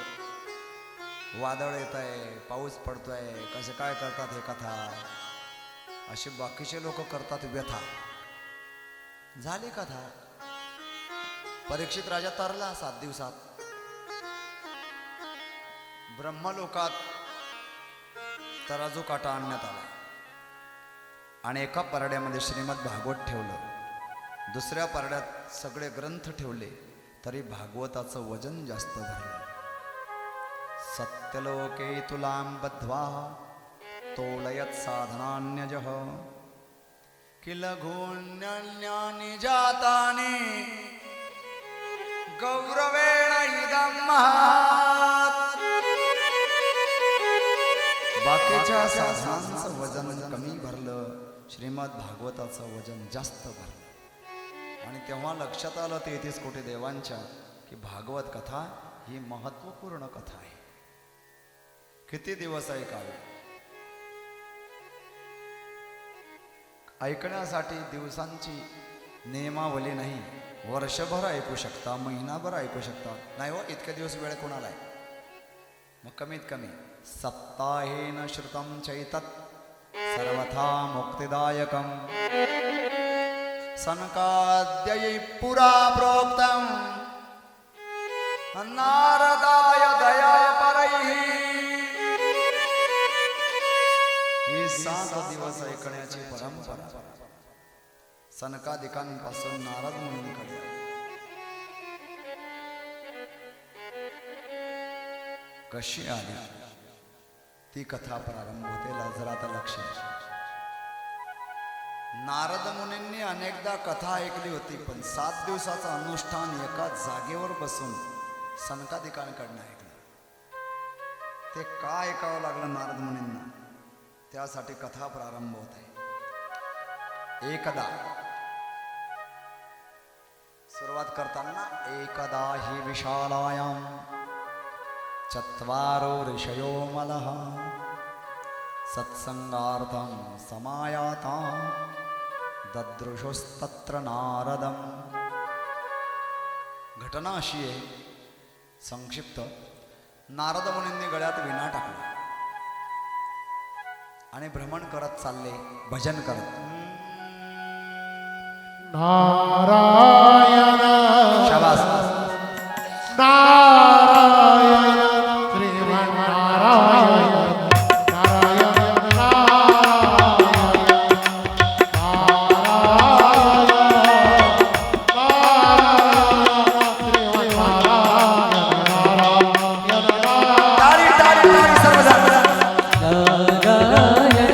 वादळ येत आहे, पाऊस पडतोय, कसे काय करतात हे कथा. असे बाकीचे लोक करतात व्यथा. झाली कथा. परीक्षित राजा तरला 7 दिवसात. ब्रह्मलोकात तराजू काटा आणण्यात आला. आणि एका परड्यामध्ये श्रीमद भागवत ठेवलं, दुसऱ्या परड्यात सगळे ग्रंथ ठेवले, तरी भागवताचं वजन जास्त भरलं. सत्यलोके तुलां बद्ध्वा तोलयत् साधनान्यजः किल लघून्यन्यानि जातानि गौरवेण इदं महात्. बाकीच्या साधनांचं वजन कमी भरलं, श्रीमद भागवताचं वजन जास्त भरलं. आणि तेव्हा लक्षात आलं 33 कोटी देवांच्या की भागवत कथा ही महत्वपूर्ण कथा आहे. किती दिवस ऐकावे? ऐकण्यासाठी दिवसांची नियमावली नाही. वर्षभर ऐकू शकता, महिनाभर ऐकू शकता. नाही हो, इतके दिवस वेळ कोणाला आहे? मग कमीत कमी सप्ताहेन श्रुतं चैतत् सर्वथा मुक्तिदायकम् सनकाद्यै पुरा प्रोक्तं नारदाय दयापरैः. ही 7 दिवस ऐकण्याची परंपरा सनकादिकांपासून नारद मुनींकडे. कशी आली ती कथा प्रारंभ होते. जरा आता लक्ष. नारद मुनींनी अनेकदा कथा ऐकली होती, पण 7 दिवसाचं अनुष्ठान एका जागेवर बसून सनकादिकांकडनं ऐकलं. ते का ऐकावं लागलं नारद मुनींना? त्यासाठी कथा प्रारंभ होत आहे. एकदा सुरुवात करताना एकदा हि विशालायां चत्वारो ऋषयो मलः सत्संगार्थं समायाता ददृशुस्तत्र नारदम. घटना अशी आहे, संक्षिप्त. नारद मुनींनी गळ्यात विणा टाकला आणि भ्रमण करत चालले, भजन करत. नारायण शाबास. नारायण श्रीमन्नारायण नारायण तारी तारी तारी सर्वजण. नारायण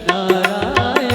नारायण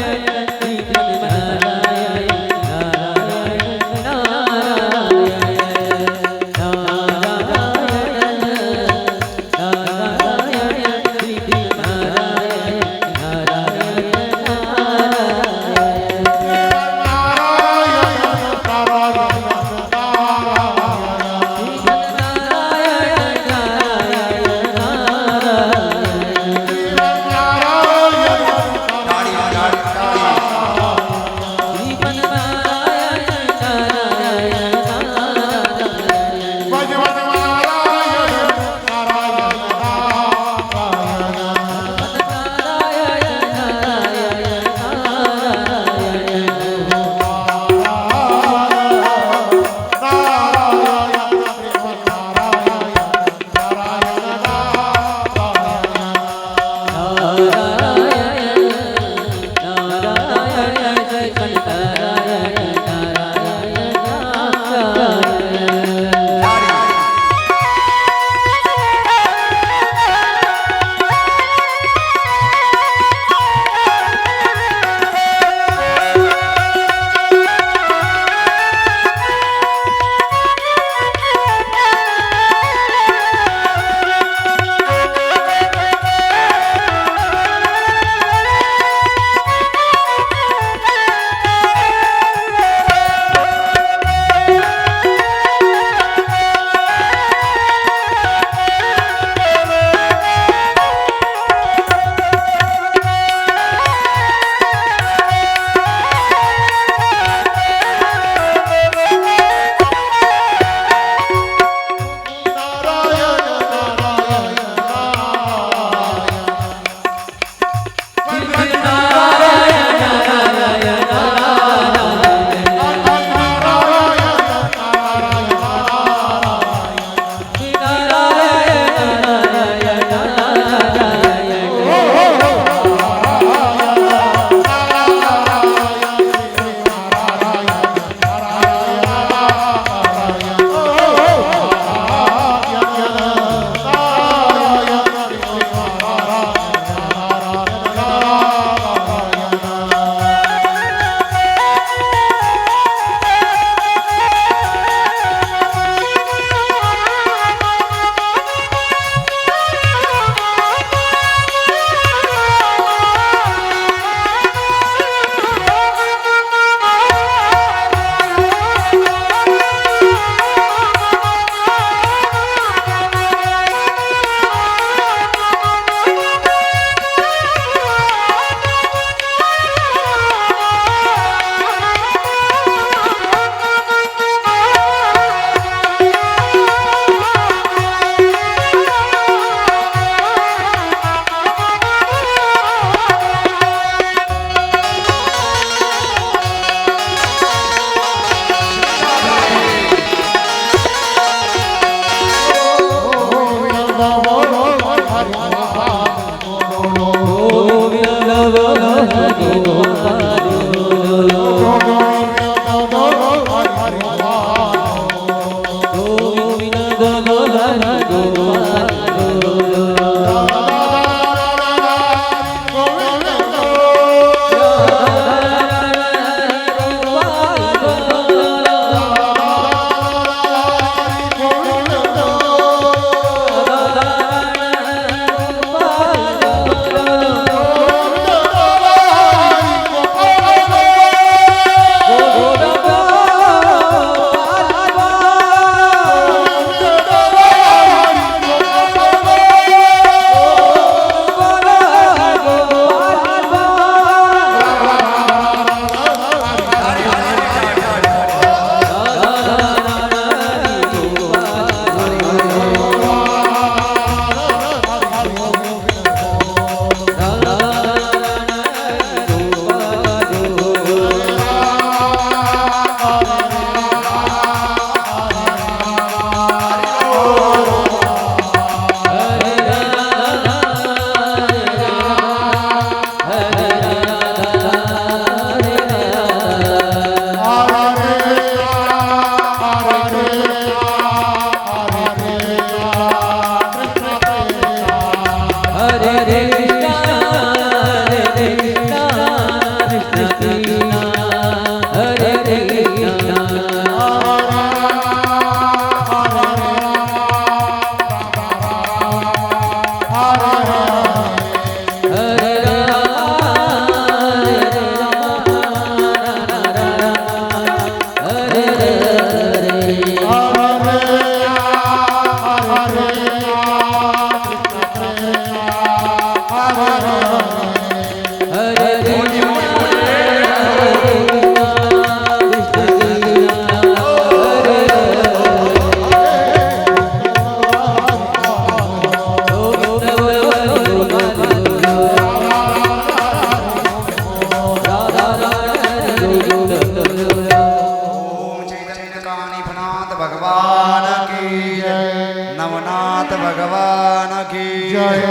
भगवान की जय.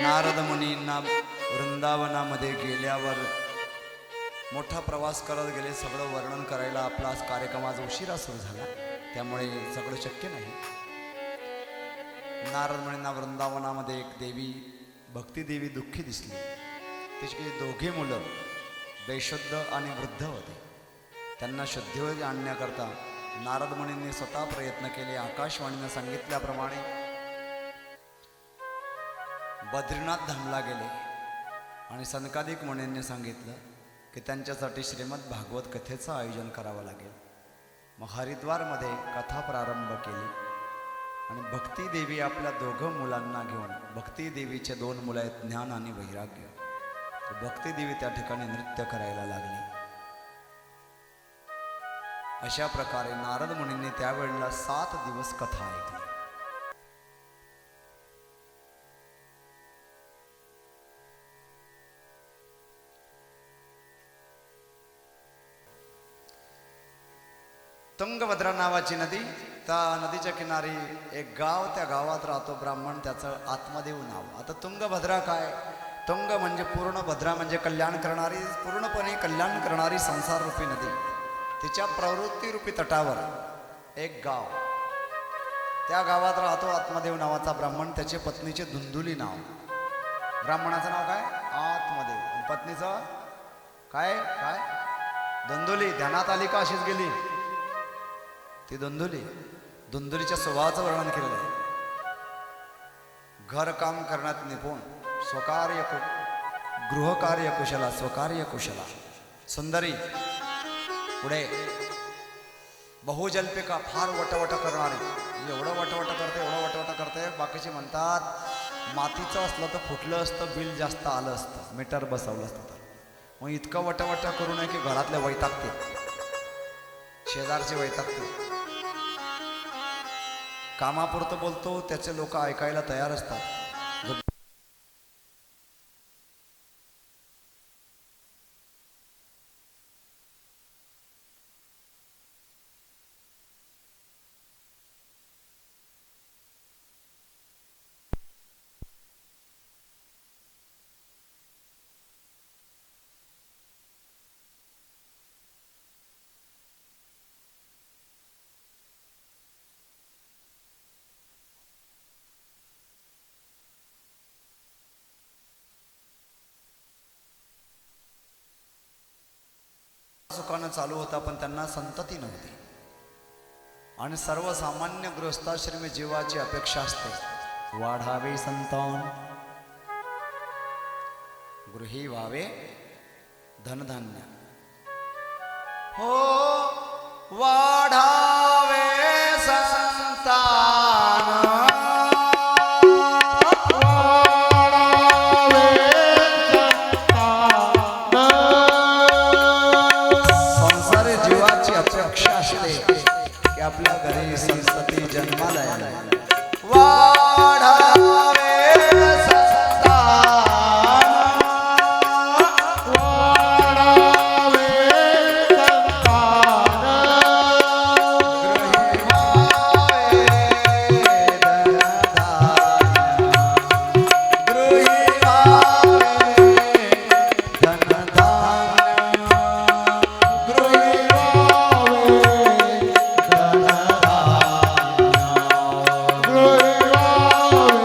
नारद मुनींना वृंदावनामध्ये गेल्यावर मोठा प्रवास करत गेले. सगळं वर्णन करायला आपला कार्यक्रम आज उशिरा सुरू झाला, त्यामुळे सगळं शक्य नाही. नारद मुनींना वृंदावनामध्ये एक देवी, भक्ती देवी दुःखी दिसली. तिची दोघे मुलं बेशुद्ध आणि वृद्ध होते. त्यांना शुद्धीवर आणण्याकरता नारद मुनींनी स्वतः प्रयत्न केले. आकाशवाणीनं सांगितल्याप्रमाणे बद्रीनाथ धामला गेले आणि सनकादिक मुनींनी सांगितलं की त्यांच्यासाठी श्रीमद भागवत कथेचं आयोजन करावं लागेल. मग हरिद्वारमध्ये कथा प्रारंभ केली आणि भक्ती देवी आपल्या दोघं मुलांना घेऊन, भक्ती देवीचे 2 मुलं आहेत, ज्ञान आणि वैराग्य, तर भक्ती देवी त्या ठिकाणी नृत्य करायला लागली. अशा प्रकारे नारद मुनींनी त्यावेळेला 7 दिवस कथा ऐकली. तुंगभद्रा नावाची नदी, त्या नदीच्या किनारी एक गाव, त्या गावात राहतो ब्राह्मण, त्याचं आत्मदेव नाव. आता तुंगभद्रा काय? तुंग म्हणजे पूर्ण, भद्रा म्हणजे कल्याण करणारी, पूर्णपणे कल्याण करणारी संसाररूपी नदी. तिच्या प्रवृत्तीरूपी तटावर एक गाव, त्या गावात राहतो आत्मदेव नावाचा ब्राह्मण. त्याच्या पत्नीचे धुंदुली नाव. ब्राह्मणाचं नाव काय? आत्मदेव. आणि पत्नीचं काय? काय? धुंदुली. ध्यानात आली का अशीच गेली ती धुंदुली? धुंदुलीच्या स्वभावाचं वर्णन केलेलं आहे. घरकाम करण्यात निपुण, स्वकार्य गृहकार्य कुशला, स्वकार्य कुशला, सुंदरी. पुढे बहुजल्पिका, फार वटवट करणारी. एवढं वटवट करते, एवढं वटवट करते. बाकीचे म्हणतात मातीचं असलं तर फुटलं असतं, बिल जास्त आलं असतं, मीटर बसवलं असतं. तर मग इतकं वटवट करू नये की घरातले वैतागते, शेजारचे वैतागते. कामापुरतं बोलतो, त्याचे लोक ऐकायला तयार असतात. सुखानं चालू होता, पण त्यांना संतती नव्हती. आणि सर्वसामान्य गृहस्थाश्रमी जीवाची अपेक्षा असते, वाढावे संतान, गृही व्हावे धनधान्य. हो, वाढावे संतान, आपल्या घरी संतती जन्माला यावी. वाढावे संतान, वाढावे संतान, गृही व्हावे धनधान्य, गृही व्हावे धनधान्य, गृही गृही व्हावे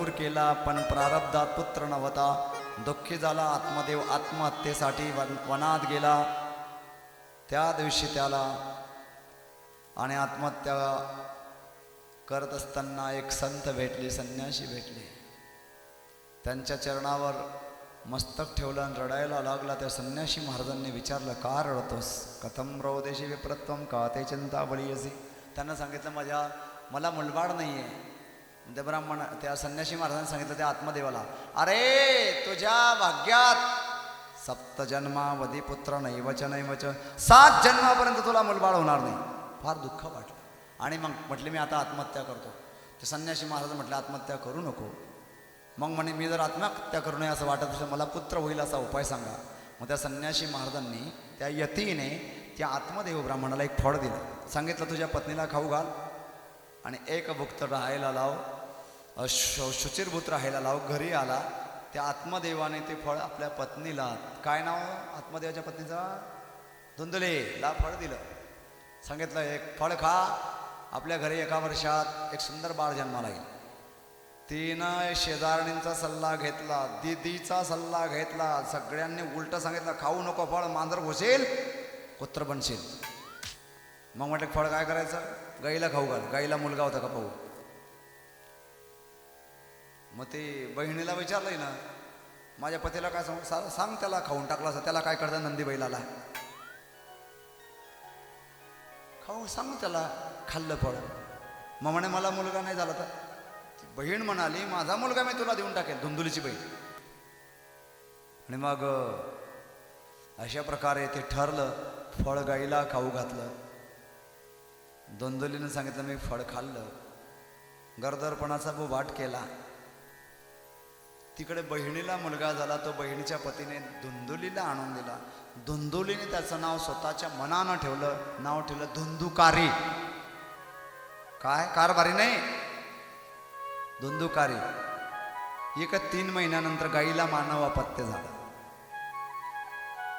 भरपूर केला पण प्रारब्धात पुत्र नव्हता. दुःखी झाला आत्मदेव, आत्महत्येसाठी वनात गेला. त्या दिवशी त्याला आणि आत्महत्या करत असताना एक संत भेटले, संन्यासी भेटले. त्यांच्या चरणावर मस्तक ठेवलं आणि रडायला लागला. त्या संन्यासी महाराजांनी विचारलं, का रडतोस? कथम रोदेशी विप्रत्वम का ते चिंता बळीयसी. त्यांना सांगितलं, मला मुलबाड नाही आहे. त्या ब्राह्मण त्या संन्यासी महाराजांनी सांगितलं त्या आत्मदेवाला, अरे तुझ्या भाग्यात सप्तजन्मावधी पुत्र नैवच नैवच, 7 जन्मापर्यंत तुला मुलबाळ होणार नाही. फार दुःख वाटलं आणि मग म्हटले मी आता आत्महत्या करतो. ते संन्यासी महाराज म्हटले आत्महत्या करू नको. मग म्हणे मी जर आत्महत्या करू नये असं वाटत असेल मला पुत्र होईल असा उपाय सांगा. मग त्या संन्यासी महाराजांनी त्या यतीने त्या आत्मदेव ब्राह्मणाला एक फळ दिलं. सांगितलं तुझ्या पत्नीला खाऊ घाल आणि एक भुक्त राहायला लाव, शुचिरभूत राहायला लाव. घरी आला त्या आत्मदेवाने ते फळ आपल्या पत्नीला, काय नाव आत्मदेवाच्या पत्नीचा? धुंदुलेला फळ दिलं. सांगितलं एक फळ खा, आपल्या घरी एका वर्षात एक सुंदर बाळ जन्माला येईल. तिनं शेजारणींचा सल्ला घेतला, दीदीचा सल्ला घेतला, सगळ्यांनी उलट सांगितलं खाऊ नको फळ, मांजर घुसेल, कुत्र बनशील. मग म्हटलं फळ काय करायचं? गाईला खाऊ घाल. गाईला मुलगा होता का पाहू. मग ते बहिणीला विचारलंय ना, माझ्या पतीला काय सांग त्याला खाऊन टाकला असं. त्याला काय करतं? नंदी बैलाला खाऊ सांग त्याला. खाल्लं फळ. मग म्हणे मला मुलगा नाही झाला तर? बहीण म्हणाली माझा मुलगा मी तुला देऊन टाकेल, धुंदुलीची बहीण. आणि मग अशा प्रकारे ते ठरलं. फळ गाईला खाऊ घातलं. धुंदुलीनं सांगितलं मी फळ खाल्लं. गरदरपणाचा बोबाट केला. तिकडे बहिणीला मुलगा झाला. तो बहिणीच्या पतीने धुंदुलीला आणून दिला. धुंदुलीने त्याचं नाव स्वतःच्या मनानं ठेवलं. नाव ठेवलं धुंदुकारी. काय? कारभारी नाही, धुंदुकारी. एक 3 महिन्यानंतर गाईला मानव अपत्य झाला.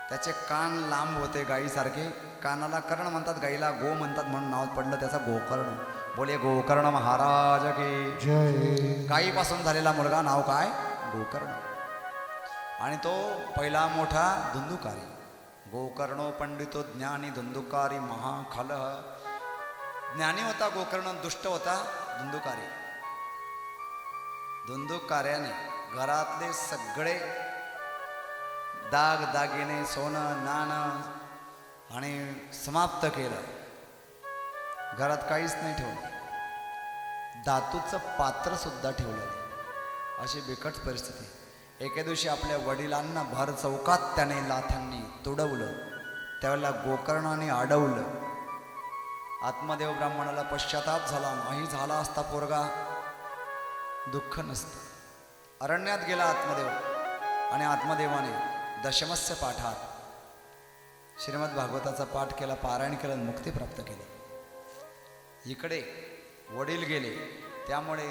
त्याचे कान लांब होते गाईसारखे. कानाला कर्ण म्हणतात, गाईला गो म्हणतात म्हणून नाव पडलं त्याचा गोकर्ण. बोले गोकर्ण महाराज की जय. गाईपासून झालेला मुलगा नाव काय? गोकर्ण. आणि तो पहिला मोठा धुंदुकारी. गोकर्णो पंडितो ज्ञानी धुंदुकारी महाखलः. ज्ञानी होता गोकर्ण, दुष्ट होता धुंदुकारी. धुंदुकार्याने घरातले सगळे दाग दागिने, सोनं नाणं आणि समाप्त केलं. घरात काहीच नाही ठेवलं. धातूचं पात्र सुद्धा ठेवलं नाही. अशी बिकट परिस्थिती. एके दिवशी आपल्या वडिलांना भर चौकात त्याने लाथांनी तुडवलं. त्यावेळेला गोकर्णाने अडवलं. आत्मदेव ब्राह्मणाला पश्चाताप झाला. नाही झाला असता पोरगा दुःख नसतं. अरण्यात गेला आत्मदेव आणि आत्मदेवाने दशमस्य पाठात श्रीमद भागवताचा पाठ केला, पारायण केलं, मुक्ती प्राप्त केली. इकडे वडील गेले, त्यामुळे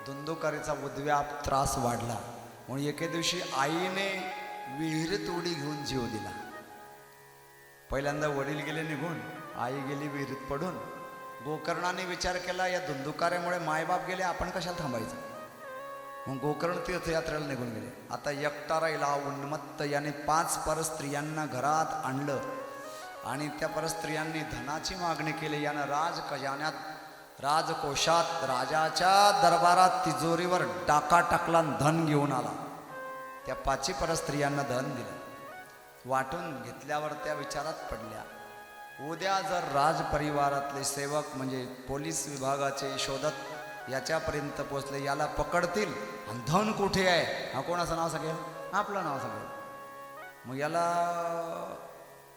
धुंदुकारीचा उद्व्याप त्रास वाढला. म्हणून एके दिवशी आईने विहिरीत उडी घेऊन जीव दिला. पहिल्यांदा वडील गेले निघून, आई गेली विहिरीत पडून. गोकर्णाने विचार केला या धुंदुकार्यामुळे मायबाप गेले, आपण कशाला थांबायचं. मग गोकर्ण तीर्थयात्रेला निघून गेले. आता एकटा राहिला उन्मत्त. याने 5 परस्त्रियांना घरात आणलं आणि त्या परस्त्रियांनी धनाची मागणी केली. यानं राजखजान्यात, राजकोशात, राजाच्या दरबारात तिजोरीवर डाका टाकला, धन घेऊन आला. त्या 5 परस्त्रियांना धन दिलं. वाटून घेतल्यावर त्या विचारात पडल्या, उद्या जर राजपरिवारातले सेवक म्हणजे पोलीस विभागाचे शोधत याच्यापर्यंत पोचले, याला पकडतील आणि धन कुठे आहे हा कोणाचं नाव सांगेल? आपलं नाव सांगेल. मग याला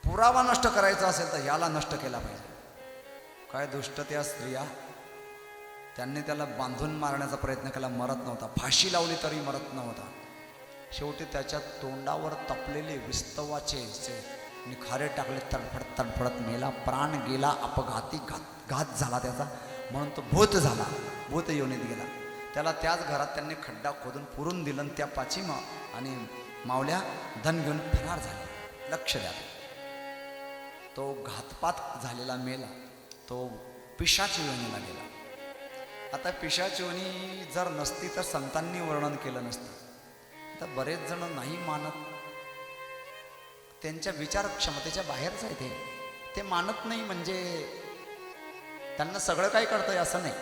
पुरावा नष्ट करायचा असेल तर याला नष्ट केला पाहिजे. काय दुष्ट त्या स्त्रिया. त्यांनी त्याला बांधून मारण्याचा प्रयत्न केला, मरत नव्हता. फाशी लावली तरी मरत नव्हता. शेवटी त्याच्या तोंडावर तपलेले विस्तवाचे निखारे टाकले, तडफडत तडफडत मेला. प्राण गेला, अपघाती घात झाला त्याचा. म्हणून तो भूत झाला, भूत योनीत गेला. त्याला त्याच घरात त्यांनी खड्डा खोदून पुरून दिलं. त्या 5 आणि मावल्या धन घेऊन फरार झाले. लक्ष द्या, तो घातपात झालेला मेला, तो पिशाची योनीला गेला. आता पिशाची योनी जर नसती तर संतांनी वर्णन केलं नसतं. आता बरेच जण नाही मानत, त्यांच्या विचार क्षमतेच्या बाहेरच आहे ते मानत नाही म्हणजे त्यांना सगळं काही कळतंय असं नाही.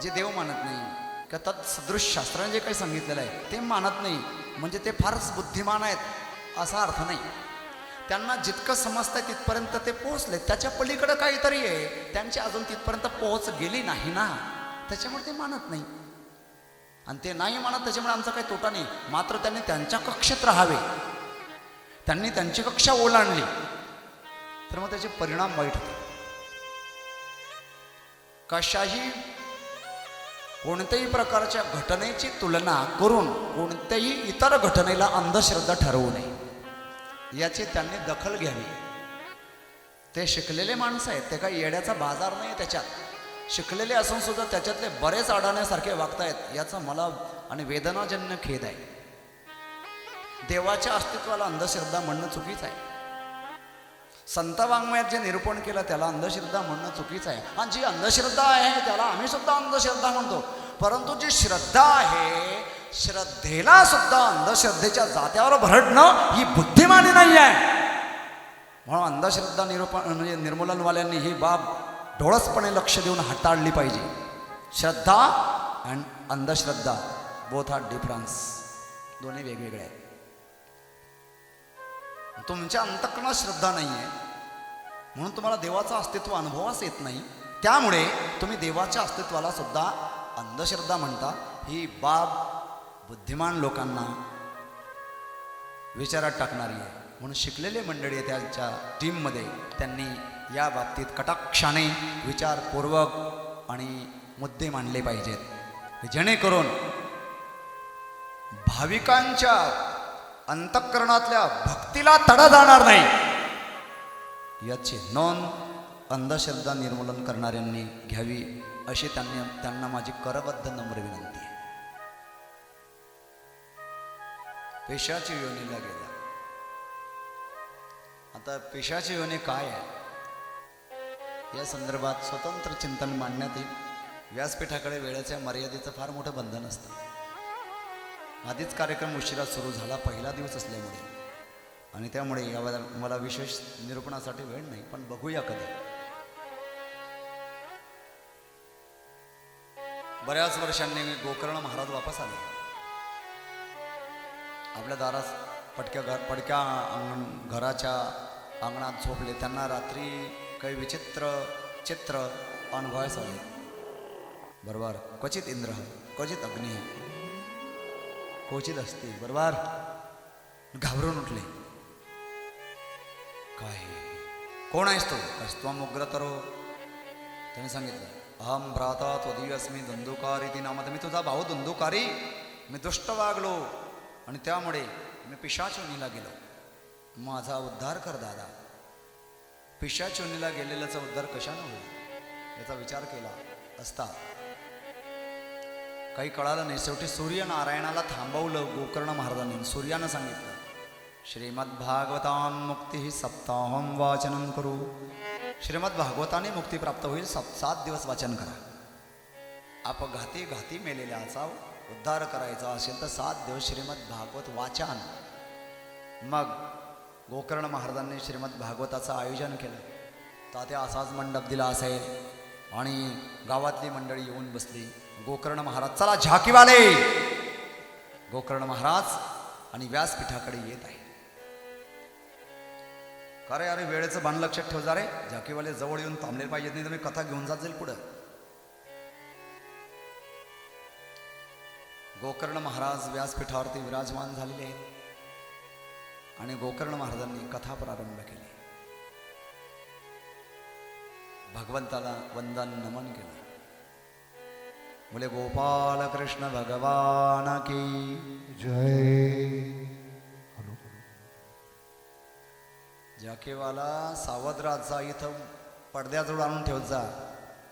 जे देव मानत नाही का तत्सदृश शास्त्राने जे काही सांगितलेलं आहे ते मानत नाही म्हणजे ते फारच बुद्धिमान आहेत असा अर्थ नाही. त्यांना जितकं समजतंय तिथपर्यंत ते पोहोचले, त्याच्या पलीकडे काहीतरी आहे, त्यांची अजून तिथपर्यंत पोहोच गेली नाही ना, त्याच्यामुळे ते मानत नाही. आणि ते नाही मानत त्याच्यामुळे आमचा काही तोटा नाही. मात्र त्यांनी त्यांच्या कक्षेत राहावे, त्यांनी त्यांची कक्षा ओलांडली तर मग त्याचे परिणाम वाईट होते. कशाही कोणत्याही प्रकारच्या घटनेची तुलना करून कोणत्याही इतर घटनेला अंधश्रद्धा ठरवू नये, याची त्यांनी दखल घ्यावी. ते शिकलेले माणसं आहेत, ते काही येड्याचा बाजार नाही त्याच्यात. शिकलेले असून सुद्धा त्याच्यातले बरेच अडाण्यासारखे वागतायत, याचा मला आणि वेदनाजन्य खेद आहे. देवाच्या अस्तित्वाला अंधश्रद्धा म्हणणं चुकीचं आहे. संत वाङ्मयात जे निरूपण केलं त्याला अंधश्रद्धा म्हणणं चुकीचं आहे. आणि जी अंधश्रद्धा आहे त्याला आम्ही सुद्धा अंधश्रद्धा म्हणतो. परंतु जी श्रद्धा आहे, श्रद्धेला सुद्धा अंधश्रद्धेच्या जात्यावर भरडणं ही बुद्धिमानी नाही आहे. म्हणून अंधश्रद्धा निरूपण म्हणजे निर्मूलनवाल्यांनी ही बाब डोळसपणे लक्ष देऊन हाताळली पाहिजे. श्रद्धा अँड अंधश्रद्धा बोथ आर डिफरन्स, दोन्ही वेगवेगळे आहेत. तुमच्या अंतःकरणात श्रद्धा नाही आहे म्हणून तुम्हाला देवाचं अस्तित्व अनुभवास येत नाही, त्यामुळे तुम्ही देवाच्या अस्तित्वाला सुद्धा अंधश्रद्धा म्हणता. ही बाब बुद्धिमान लोकांना विचारात टाकणारी आहे. म्हणून शिकलेले मंडळी त्यांच्या टीममध्ये त्यांनी या बाबतीत कटाक्षाने विचारपूर्वक आणि मुद्दे मांडले पाहिजेत, जेणेकरून भाविकांच्या अंतःकरणातल्या भक्तीला तडा जाणार नाही, याची नोंद अंधश्रद्धा निर्मूलन करणाऱ्यांनी घ्यावी, अशी त्यांना माझी करबद्ध नम्र विनंती आहे. पेशाची योनीला गेला. आता पेशाची योनी काय आहे या संदर्भात स्वतंत्र चिंतन मांडण्यात येईल. व्यासपीठाकडे वेळेच्या मर्यादेचं फार मोठं बंधन असतं. आधीच कार्यक्रम उशिरा सुरू झाला, पहिला दिवस असल्यामुळे, आणि त्यामुळे यावर मला विशेष निरूपणासाठी वेळ नाही, पण बघूया कधी. बऱ्याच वर्षांनी गोकर्ण महाराज वापस आले. आपल्या दारास पडक्या घराच्या अंगणात झोपले. त्यांना रात्री काही विचित्र चित्र अनुभवायस आले. बरोबर, क्वचित इंद्र, क्वचित अग्नी, क्वचित असते. बरोबर, घाबरून उठले. काय, कोण आहेस तू? अस्त्वम उग्रतरो. त्याने सांगितलं, अहम भ्राता त्वदीय अस्मी धुंदुकारी ती नामात. मी तुझा भाऊ धुंदुकारी, मी दुष्ट वागलो आणि त्यामुळे मी पिशाचोनीला गेलो. माझा उद्धार कर दादा. पिशाचोनीला गेलेल्याचा उद्धार कशानं होईल याचा विचार केला असता काही कळालं नाही. शेवटी सूर्यनारायणाला थांबवलं गोकर्ण महाराजांनी. सूर्यानं सांगितलं, श्रीमद्भागवतां मुक्ती सप्ताहम वाचन करू. श्रीमद्भागवताने मुक्ती प्राप्त होईल, 7 दिवस वाचन करा. अपघाती घाती मेलेल्याचा उद्धार करायचा असेल तर 7 दिवस श्रीमद्भागवत वाचन. मग गोकर्ण महाराजांनी श्रीमद्भागवताचं आयोजन केलं. तात्या असाच मंडप दिला असेल आणि गावातली मंडळी येऊन बसली. गोकर्ण महाराज, चला झाकीवाले. गोकर्ण महाराज आणि व्यासपीठाकडे येत आहे. का रे, अरे वेळेचं बाण लक्षात ठेव जा रे. झाकीवाले जवळ येऊन थांबले पाहिजेत, नाही तर मी कथा घेऊन जात जाईल पुढं. गोकर्ण महाराज व्यासपीठावरती विराजमान झालेले आहेत आणि गोकर्ण महाराजांनी कथा प्रारंभ केली. भगवंताला वंदन नमन केलं. बोले गोपाल कृष्ण भगवान की जय. जाकेवाला सावध राजा, इथं पडद्याजवळ आणून ठेवत जा.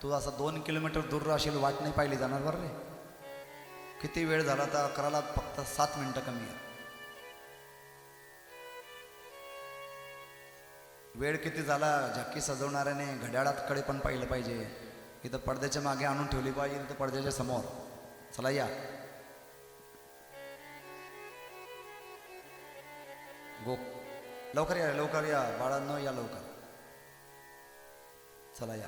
तू असा 2 किलोमीटर दूर राहशील, वाट नाही पाहिली जाणार बरं रे. किती वेळ झाला तर 11ला फक्त 7 मिनिटं कमी आहे. वेळ किती झाला, झाकी सजवणाऱ्याने घड्याळाकडे पण पाहिलं पाहिजे. इथं पडद्याच्या मागे आणून ठेवली पाहिजे, इथं पडद्याच्या समोर. चला या. लवकर या बाळांनो, या लवकर. चला या.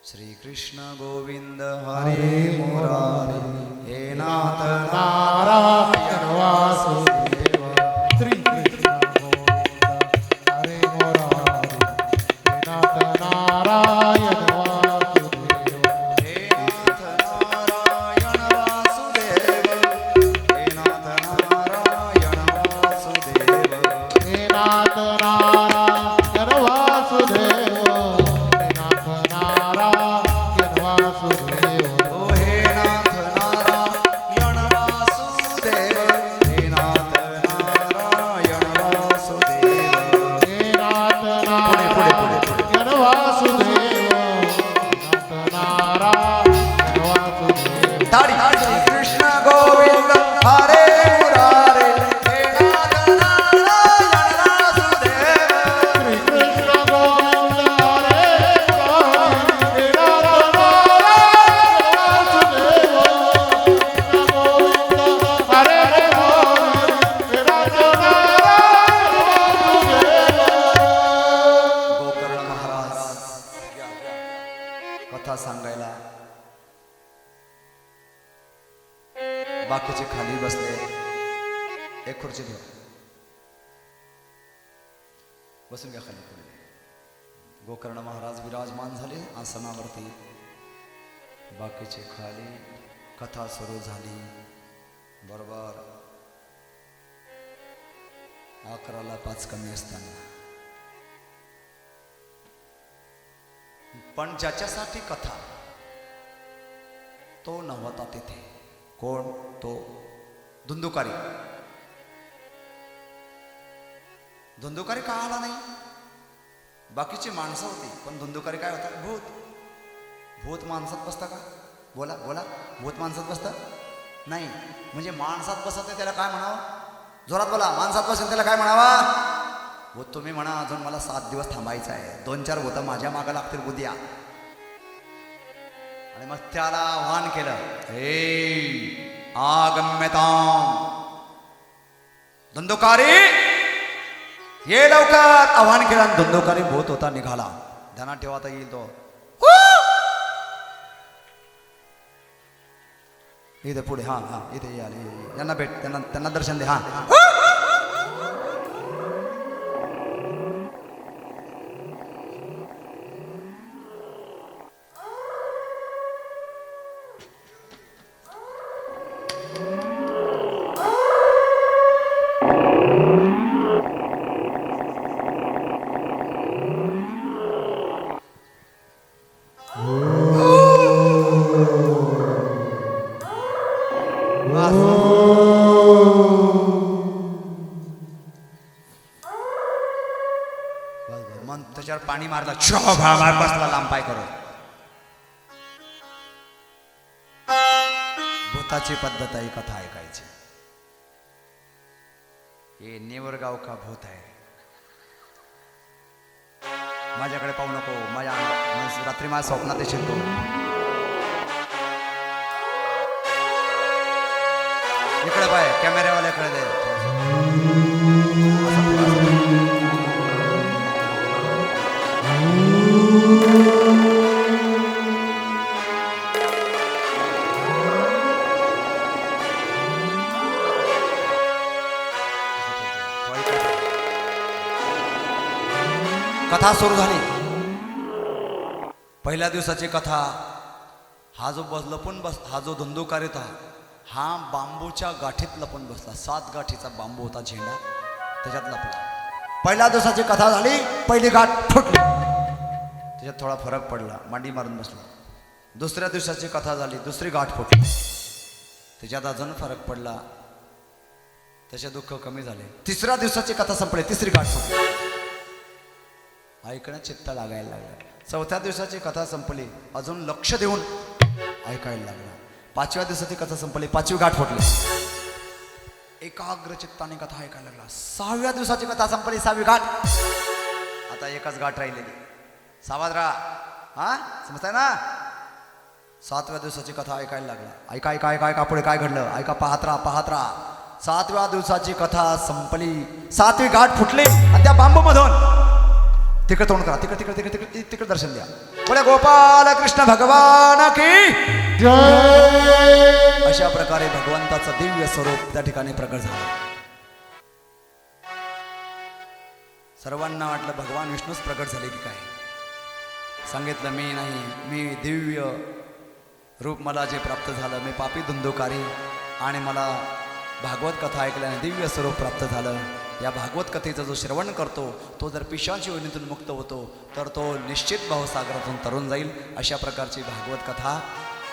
श्री कृष्ण गोविंद हरे मुरारी, हे नाथ नारायण वासुदेव. श्री कृष्ण गोविंद हरे मुरारी, हे नाथ नारायण वासुदेव. हे नाथ नारायण वासुदेव, हे नाथ नारायण वासुदेव, हे नाथ नारायण वासुदेव. हे नाथ नारायण वासुदेव. ओ हे नाथ नारायण वासुदेव, हे नाथ नारायण वासुदेव. हे नाथ नारायण वासुदेव. नाथ नारायण वासुदेव. ताडी श्री कृष्ण गोविंद हरे मुरारे, हे नाथ नारायण वासुदेव. श्री कृष्ण गोविंद हरे मुरारी, हे नाथ नारायण वासुदेव. कृष्ण गोविंद हरे मुरारी, हे नाथ नारायण वासुदेव. गोकर्ण महाराज कथा सांगायला बाकीचे खाली बसले. एक खुर्ची घ्या, बसून घ्या खाली. गोकर्ण महाराज विराजमान झाले आसनावरती, बाकीचे खाली. कथा सुरू झाली. बरोबर 11ला 5 कमी असताना. पण ज्याच्यासाठी कथा तो नव्हता तिथे. कोण तो? धुंदुकारी. धुंदुकारी का आला नाही? बाकीची माणसं होती, पण धुंदुकारी काय होता? भूत. भूत माणसात बसता का? बोला बोला. भूत माणसात बसतं नाही. म्हणजे माणसात बसत त्याला काय म्हणावं? जोरात बोला. माणसात बसेल त्याला काय म्हणावा? भूत तुम्ही म्हणा अजून मला 7 दिवस थांबायचं आहे. 2-4 भूतं माझ्या मागं लागतील उद्या. आणि मग त्याला आव्हान केलं, हे आगम्यताम धुंदुकारी, ये लवकर. आव्हान केलं. धुंदुकारी भूत होता निघाला. ध्यानात ठेवता येईल तो. इथे पुढे. हा हा इथे या. यांना भेट. त्यांना दर्शन दे. हा मन त्याच्यावर पाणी मारलं. बसला लांब पाय करून. भूताची पद्धत आहे कथा ऐकायची. हे नेवरगाव का भूत आहे. माझ्याकडे पाहू नको. रात्री माझ्या स्वप्नात येशील तो. इकडे पाय. कॅमेऱ्यावाल्याकडे दे. कथा सुरू झाली. पहिल्या दिवसाची कथा. हा जो हा जो धुंदुकारी होता, हा बांबूच्या गाठीत लपून बसला. 7 गाठीचा बांबू होता, झेंडा त्याच्यात लपला. पहिल्या दिवसाची कथा झाली. पहिली गाठ फुटली. त्याच्यात थोडा फरक पडला, मांडी मारून बसला. दुसऱ्या दिवसाची कथा झाली. दुसरी गाठ फुटली. त्याच्यात अजून फरक पडला. त्याचे दुःख कमी झाले. तिसऱ्या दिवसाची कथा संपली. तिसरी गाठ फुटली. ऐकणं चित्त लागायला लागलं. चौथ्या दिवसाची कथा संपली. अजून लक्ष देऊन ऐकायला लागला. 5व्या दिवसाची कथा संपली. 5वी गाठ फुटली. एकाग्र चित्ताने कथा ऐकायला लागला. 6व्या दिवसाची कथा संपली. 6वी गाठ. आता एकच गाठ राहिलेली. सावध राहा. हा समजताय ना? 7व्या दिवसाची कथा ऐकायला लागला. ऐका ऐका ऐका ऐका पुढे काय घडलं ऐका. पाहत राहा. 7व्या दिवसाची कथा संपली. 7वी गाठ फुटली आणि त्या बांबू मधून तिकडे तोंड करा. तिकडे दर्शन द्या. बोले गोपाल कृष्ण भगवान की जय. अशा प्रकारे भगवंताचं दिव्य स्वरूप त्या ठिकाणी प्रकट झालं. सर्वांना वाटलं भगवान विष्णूच प्रकट झाले की काय. सांगितलं मी नाही, मी दिव्य रूप मला जे प्राप्त झालं, मी पापी धुंदोकारी आणि मला भागवत कथा ऐकल्याने दिव्य स्वरूप प्राप्त झालं. या भागवत कथेचं जो श्रवण करतो तो जर पिशाची योनीतून मुक्त होतो तर तो निश्चित भावसागरातून तरुण जाईल. अशा प्रकारची भागवत कथा.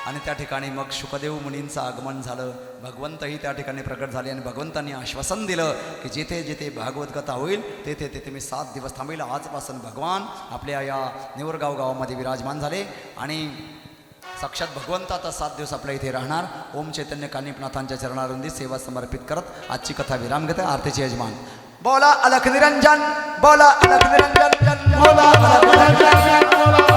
आणि त्या ठिकाणी मग शुकदेव मुनींचं आगमन झालं. भगवंतही त्या ठिकाणी प्रकट झाले आणि भगवंतांनी आश्वासन दिलं की जिथे जिथे भागवत कथा होईल तेथे तेथे मी 7 दिवस थांबेल. आजपासून भगवान आपल्या या निवरगाव गावामध्ये विराजमान झाले आणि साक्षात भगवंत आता 7 दिवस आपल्या इथे राहणार. ओम चैतन्य कानिपनाथांच्या चरणारुंदी सेवा समर्पित करत आजची कथा विराम घेते. आरतीचे यजमान बोला अलख निरंजन, बोला अलख निरंजन, बोला, बोला, बोला, बोला.